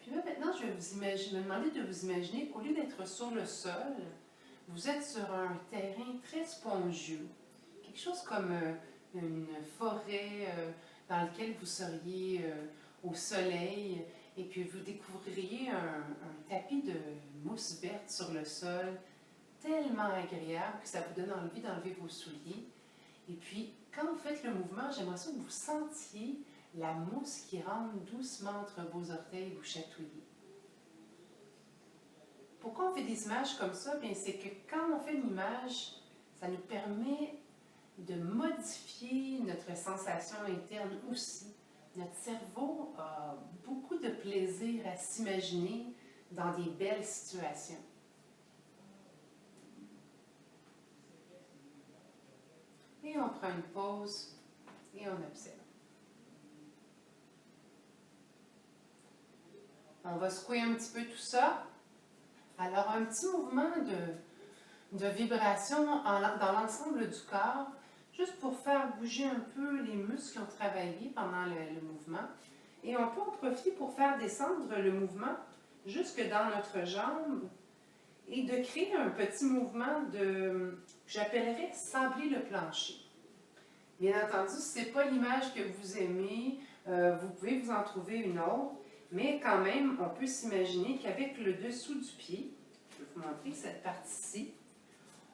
Puis là, maintenant, je vais me demander de vous imaginer qu'au lieu d'être sur le sol, vous êtes sur un terrain très spongieux. Quelque chose comme une forêt dans laquelle vous seriez au soleil. Et puis, vous découvririez un tapis de mousse verte sur le sol, tellement agréable que ça vous donne envie d'enlever vos souliers. Et puis, quand vous faites le mouvement, j'aimerais ça que vous sentiez la mousse qui rentre doucement entre vos orteils et vous chatouiller. Pourquoi on fait des images comme ça? Bien, c'est que quand on fait une image, ça nous permet de modifier notre sensation interne aussi. Notre cerveau a beaucoup de plaisir à s'imaginer dans des belles situations. Et on prend une pause et on observe. On va secouer un petit peu tout ça. Alors, un petit mouvement de vibration dans l'ensemble du corps, juste pour faire bouger un peu les muscles qui ont travaillé pendant le mouvement. Et on peut en profiter pour faire descendre le mouvement jusque dans notre jambe et de créer un petit mouvement que j'appellerais sabler le plancher. Bien entendu, si ce n'est pas l'image que vous aimez, vous pouvez vous en trouver une autre, mais quand même, on peut s'imaginer qu'avec le dessous du pied, je vais vous montrer cette partie-ci,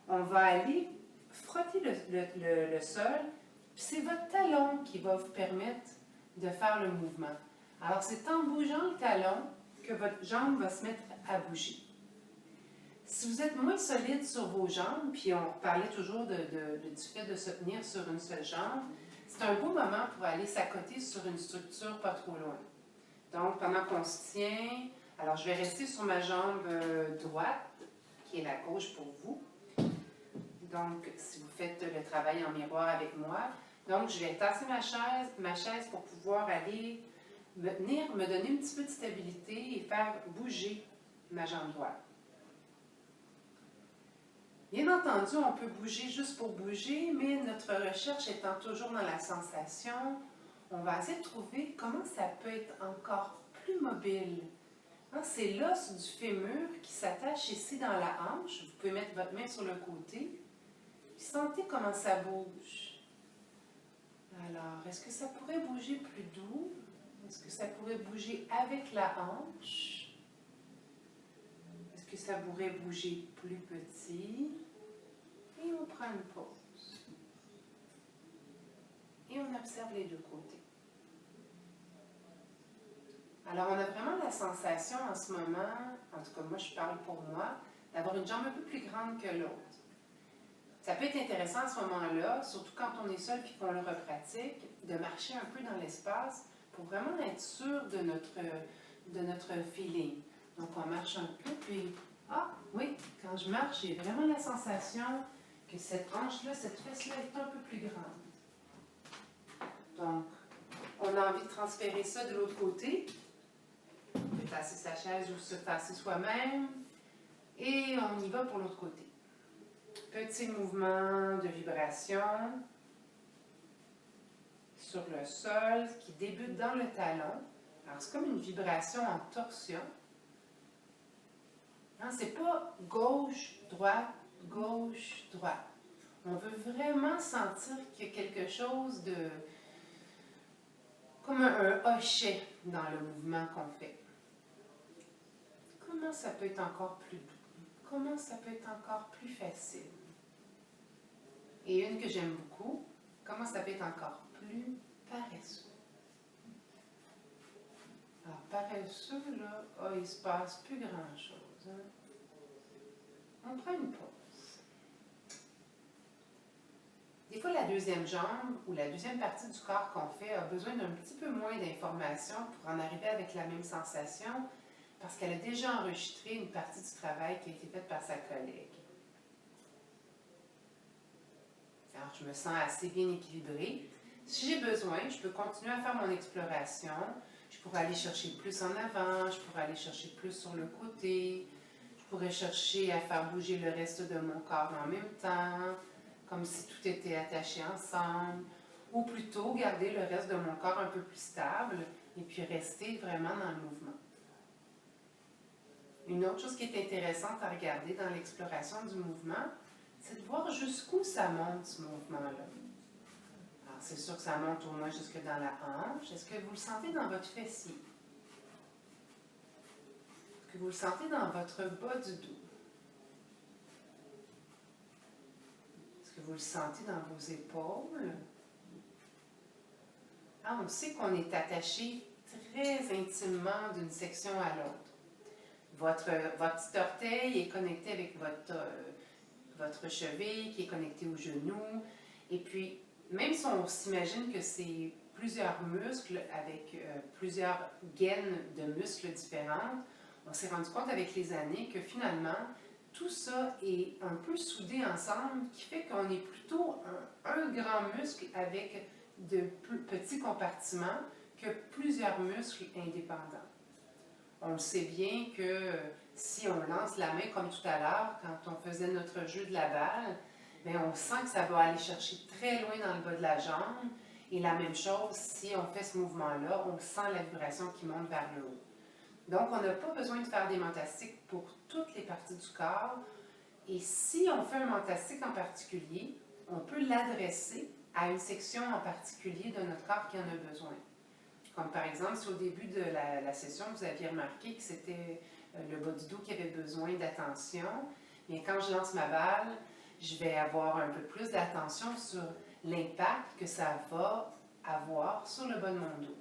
on va aller frotter le sol, puis c'est votre talon qui va vous permettre de faire le mouvement. Alors, c'est en bougeant le talon que votre jambe va se mettre à bouger. Si vous êtes moins solide sur vos jambes, puis on parlait toujours du fait de se tenir sur une seule jambe, c'est un beau moment pour aller s'accoter sur une structure pas trop loin. Donc, pendant qu'on se tient, alors je vais rester sur ma jambe droite, qui est la gauche pour vous. Donc, si vous faites le travail en miroir avec moi, donc je vais tasser ma chaise pour pouvoir aller venir me donner un petit peu de stabilité et faire bouger ma jambe droite. Bien entendu, on peut bouger juste pour bouger, mais notre recherche étant toujours dans la sensation, on va essayer de trouver comment ça peut être encore plus mobile. Hein, c'est l'os du fémur qui s'attache ici dans la hanche. Vous pouvez mettre votre main sur le côté. Puis sentez comment ça bouge. Alors, est-ce que ça pourrait bouger plus doux? Est-ce que ça pourrait bouger avec la hanche? Est-ce que ça pourrait bouger plus petit? Et on prend une pause. Et on observe les deux côtés. Alors, on a vraiment la sensation en ce moment, en tout cas moi je parle pour moi, d'avoir une jambe un peu plus grande que l'autre. Ça peut être intéressant à ce moment-là, surtout quand on est seul et qu'on le repratique, de marcher un peu dans l'espace pour vraiment être sûr de notre feeling. Donc, on marche un peu, puis, ah oui, quand je marche, j'ai vraiment la sensation que cette hanche-là, cette fesse-là est un peu plus grande. Donc, on a envie de transférer ça de l'autre côté. On peut tasser sa chaise ou se tasser soi-même. Et on y va pour l'autre côté. Petit mouvement de vibration sur le sol qui débute dans le talon. Alors, c'est comme une vibration en torsion. Hein, c'est pas gauche, droite, gauche, droite. On veut vraiment sentir qu'il y a quelque chose de... comme un hochet dans le mouvement qu'on fait. Comment ça peut être encore plus doux? Comment ça peut être encore plus facile? Et une que j'aime beaucoup, comment ça peut être encore plus paresseux? Alors, paresseux, là, il ne se passe plus grand-chose. Hein? On prend une pause. Des fois, la deuxième jambe ou la deuxième partie du corps qu'on fait a besoin d'un petit peu moins d'informations pour en arriver avec la même sensation parce qu'elle a déjà enregistré une partie du travail qui a été faite par sa collègue. Alors, je me sens assez bien équilibrée. Si j'ai besoin, je peux continuer à faire mon exploration. Je pourrais aller chercher plus en avant, je pourrais aller chercher plus sur le côté. Je pourrais chercher à faire bouger le reste de mon corps en même temps, comme si tout était attaché ensemble. Ou plutôt garder le reste de mon corps un peu plus stable et puis rester vraiment dans le mouvement. Une autre chose qui est intéressante à regarder dans l'exploration du mouvement, c'est de voir jusqu'où ça monte, ce mouvement-là. Alors, c'est sûr que ça monte au moins jusque dans la hanche. Est-ce que vous le sentez dans votre fessier? Est-ce que vous le sentez dans votre bas du dos? Est-ce que vous le sentez dans vos épaules? Ah, on sait qu'on est attaché très intimement d'une section à l'autre. Votre petit orteil est connecté avec votre cheville, qui est connecté au genou. Et puis, même si on s'imagine que c'est plusieurs muscles avec plusieurs gaines de muscles différentes, on s'est rendu compte avec les années que finalement, tout ça est un peu soudé ensemble, qui fait qu'on est plutôt un grand muscle avec de plus petits compartiments que plusieurs muscles indépendants. On sait bien que si on lance la main comme tout à l'heure, quand on faisait notre jeu de la balle, bien, on sent que ça va aller chercher très loin dans le bas de la jambe. Et la même chose, si on fait ce mouvement-là, on sent la vibration qui monte vers le haut. Donc, on n'a pas besoin de faire des mentastiques pour toutes les parties du corps. Et si on fait un mentastique en particulier, on peut l'adresser à une section en particulier de notre corps qui en a besoin. Comme par exemple, si au début de la session, vous aviez remarqué que c'était le bas du dos qui avait besoin d'attention, bien quand je lance ma balle, je vais avoir un peu plus d'attention sur l'impact que ça va avoir sur le bas de mon dos.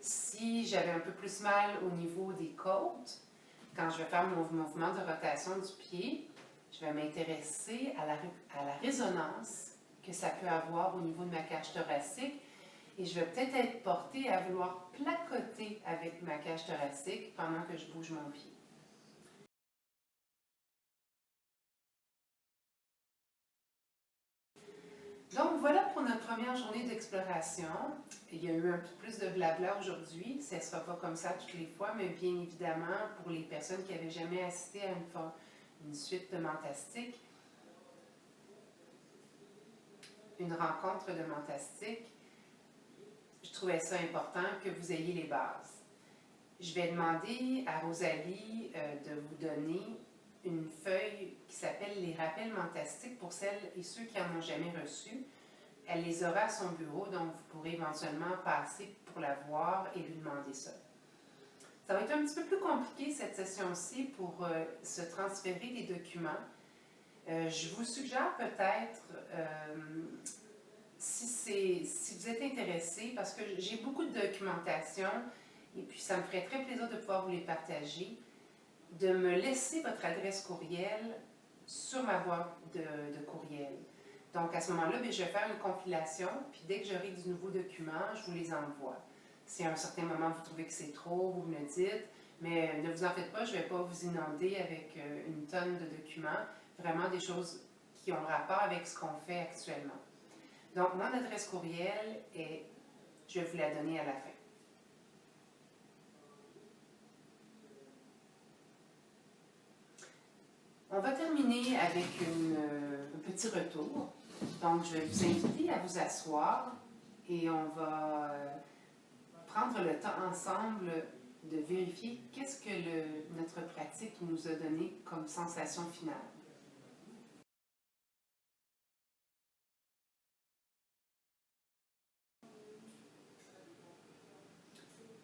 Si j'avais un peu plus mal au niveau des côtes, quand je vais faire mon mouvement de rotation du pied, je vais m'intéresser à la résonance que ça peut avoir au niveau de ma cage thoracique et je vais peut-être être portée à vouloir placoter avec ma cage thoracique pendant que je bouge mon pied. Donc voilà pour notre première journée d'exploration. Il y a eu un peu plus de blabla aujourd'hui. Ça ne sera pas comme ça toutes les fois, mais bien évidemment, pour les personnes qui n'avaient jamais assisté à une suite de mentastique, une rencontre de mentastique, je trouvais ça important que vous ayez les bases. Je vais demander à Rosalie de vous donner une feuille qui s'appelle les rappels mentastiques pour celles et ceux qui n'en ont jamais reçu. Elle les aura à son bureau, donc vous pourrez éventuellement passer pour la voir et lui demander ça. Ça va être un petit peu plus compliqué cette session-ci pour se transférer des documents. Je vous suggère peut-être, si vous êtes intéressé, parce que j'ai beaucoup de documentation et puis ça me ferait très plaisir de pouvoir vous les partager, de me laisser votre adresse courriel sur ma boîte de courriel. Donc, à ce moment-là, je vais faire une compilation, puis dès que j'aurai du nouveau document, je vous les envoie. Si à un certain moment vous trouvez que c'est trop, vous me le dites, mais ne vous en faites pas, je ne vais pas vous inonder avec une tonne de documents, vraiment des choses qui ont rapport avec ce qu'on fait actuellement. Donc, mon adresse courriel est, je vais vous la donner à la fin. On va terminer avec un petit retour. Donc, je vais vous inviter à vous asseoir et on va prendre le temps ensemble de vérifier qu'est-ce que notre pratique nous a donné comme sensation finale.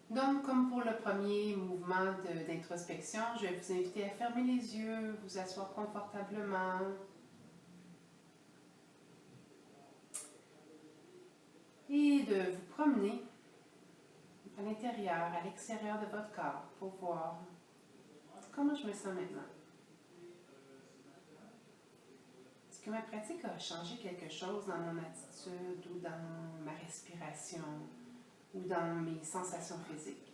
Donc, comme pour le premier mouvement d'introspection, je vais vous inviter à fermer les yeux, vous asseoir confortablement. Et de vous promener à l'intérieur, à l'extérieur de votre corps pour voir comment je me sens maintenant. Est-ce que ma pratique a changé quelque chose dans mon attitude ou dans ma respiration ou dans mes sensations physiques?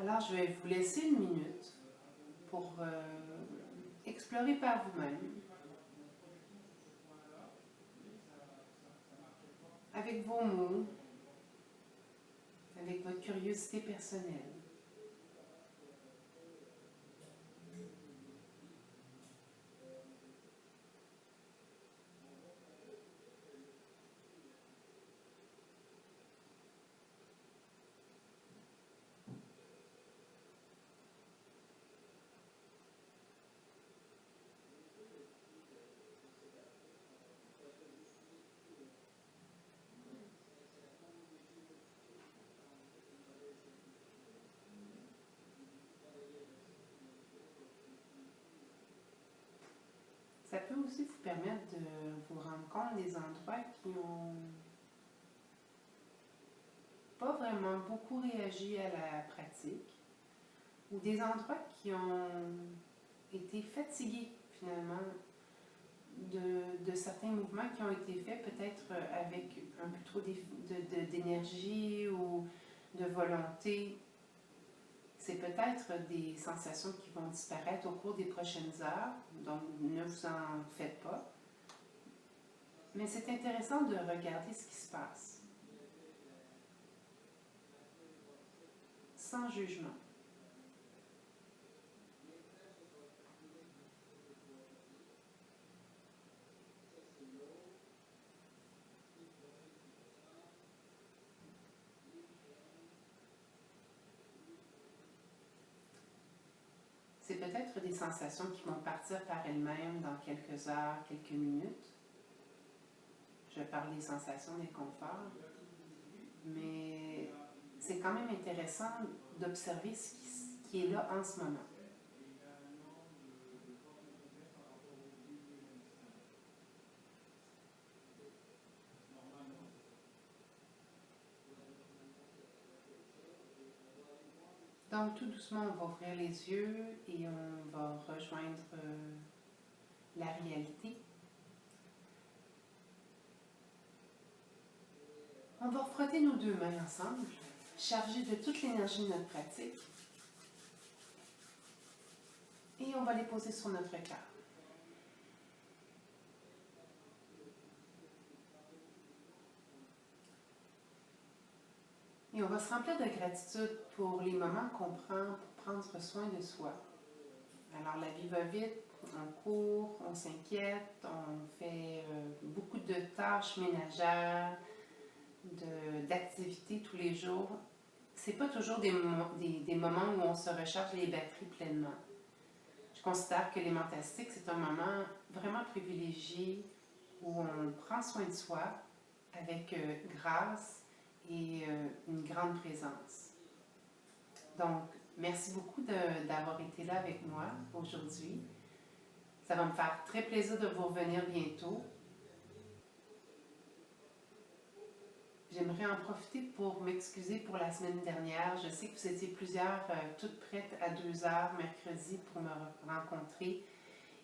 Alors, je vais vous laisser une minute pour explorer par vous-même, avec vos mots, avec votre curiosité personnelle. Ça peut aussi vous permettre de vous rendre compte des endroits qui n'ont pas vraiment beaucoup réagi à la pratique ou des endroits qui ont été fatigués finalement de certains mouvements qui ont été faits peut-être avec un peu trop d'énergie ou de volonté. C'est peut-être des sensations qui vont disparaître au cours des prochaines heures, donc ne vous en faites pas. Mais c'est intéressant de regarder ce qui se passe. sans jugement. C'est peut-être des sensations qui vont partir par elles-mêmes dans quelques heures, quelques minutes. Je parle des sensations d'inconfort, mais c'est quand même intéressant d'observer ce qui est là en ce moment. Donc, tout doucement, on va ouvrir les yeux et on va rejoindre la réalité. On va frotter nos deux mains ensemble, chargées de toute l'énergie de notre pratique. Et on va les poser sur notre cœur. Et on va se remplir de gratitude pour les moments qu'on prend pour prendre soin de soi. Alors la vie va vite, on court, on s'inquiète, on fait beaucoup de tâches ménagères, d'activités tous les jours. C'est pas toujours des moments où on se recharge les batteries pleinement. Je considère que l'aimantastique, c'est un moment vraiment privilégié où on prend soin de soi avec grâce et une grande présence. Donc, merci beaucoup d'avoir été là avec moi aujourd'hui. Ça va me faire très plaisir de vous revenir bientôt. J'aimerais en profiter pour m'excuser pour la semaine dernière. Je sais que vous étiez plusieurs toutes prêtes à 2h mercredi pour me rencontrer.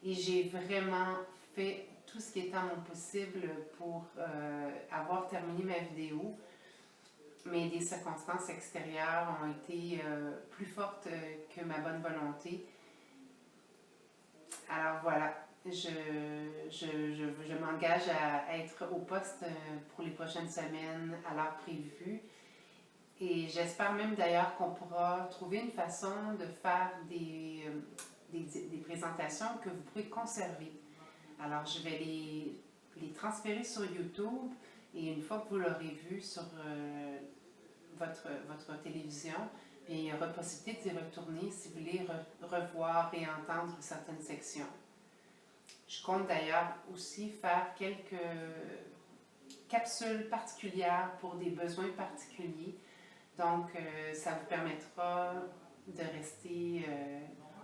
Et j'ai vraiment fait tout ce qui était en mon possible pour avoir terminé ma vidéo. Mais des circonstances extérieures ont été plus fortes que ma bonne volonté. Alors voilà, je m'engage à être au poste pour les prochaines semaines à l'heure prévue. Et j'espère même d'ailleurs qu'on pourra trouver une façon de faire des présentations que vous pouvez conserver. Alors je vais les transférer sur YouTube et une fois que vous l'aurez vu sur votre télévision, bien, il y aura possibilité d'y retourner si vous voulez revoir et entendre certaines sections. Je compte d'ailleurs aussi faire quelques capsules particulières pour des besoins particuliers. Donc, ça vous permettra de rester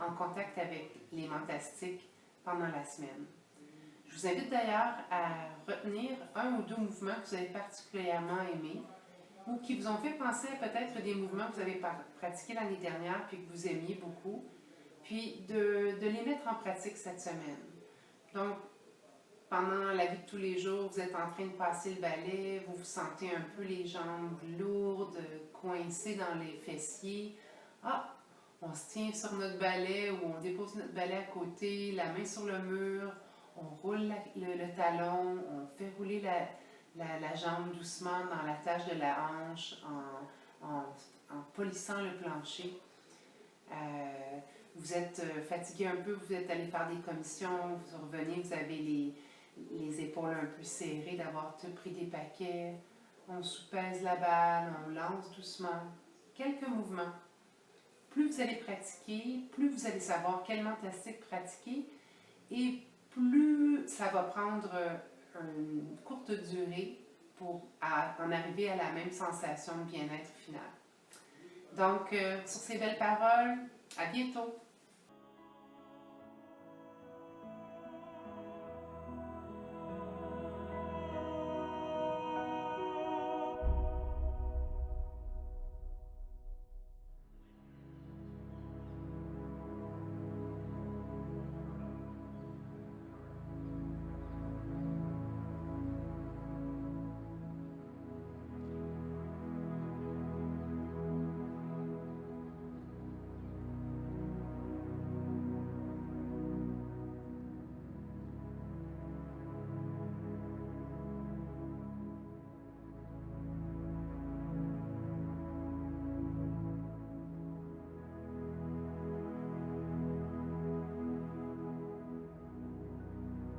en contact avec les Mantastiques pendant la semaine. Je vous invite d'ailleurs à retenir un ou deux mouvements que vous avez particulièrement aimés ou qui vous ont fait penser à peut-être des mouvements que vous avez pratiqués l'année dernière puis que vous aimiez beaucoup, puis de les mettre en pratique cette semaine. Donc, pendant la vie de tous les jours, vous êtes en train de passer le balai, vous vous sentez un peu les jambes lourdes, coincées dans les fessiers. Ah, on se tient sur notre balai ou on dépose notre balai à côté, la main sur le mur, on roule le talon, on fait rouler la jambe doucement dans la tâche de la hanche en polissant le plancher. Vous êtes fatigué un peu, vous êtes allé faire des commissions, vous revenez, vous avez les épaules un peu serrées d'avoir tout pris des paquets. On soupèse la balle, on lance doucement. Quelques mouvements. Plus vous allez pratiquer, plus vous allez savoir quel mantastique pratiquer et plus ça va prendre une courte durée pour en arriver à la même sensation de bien-être final. Donc, sur ces belles paroles, à bientôt!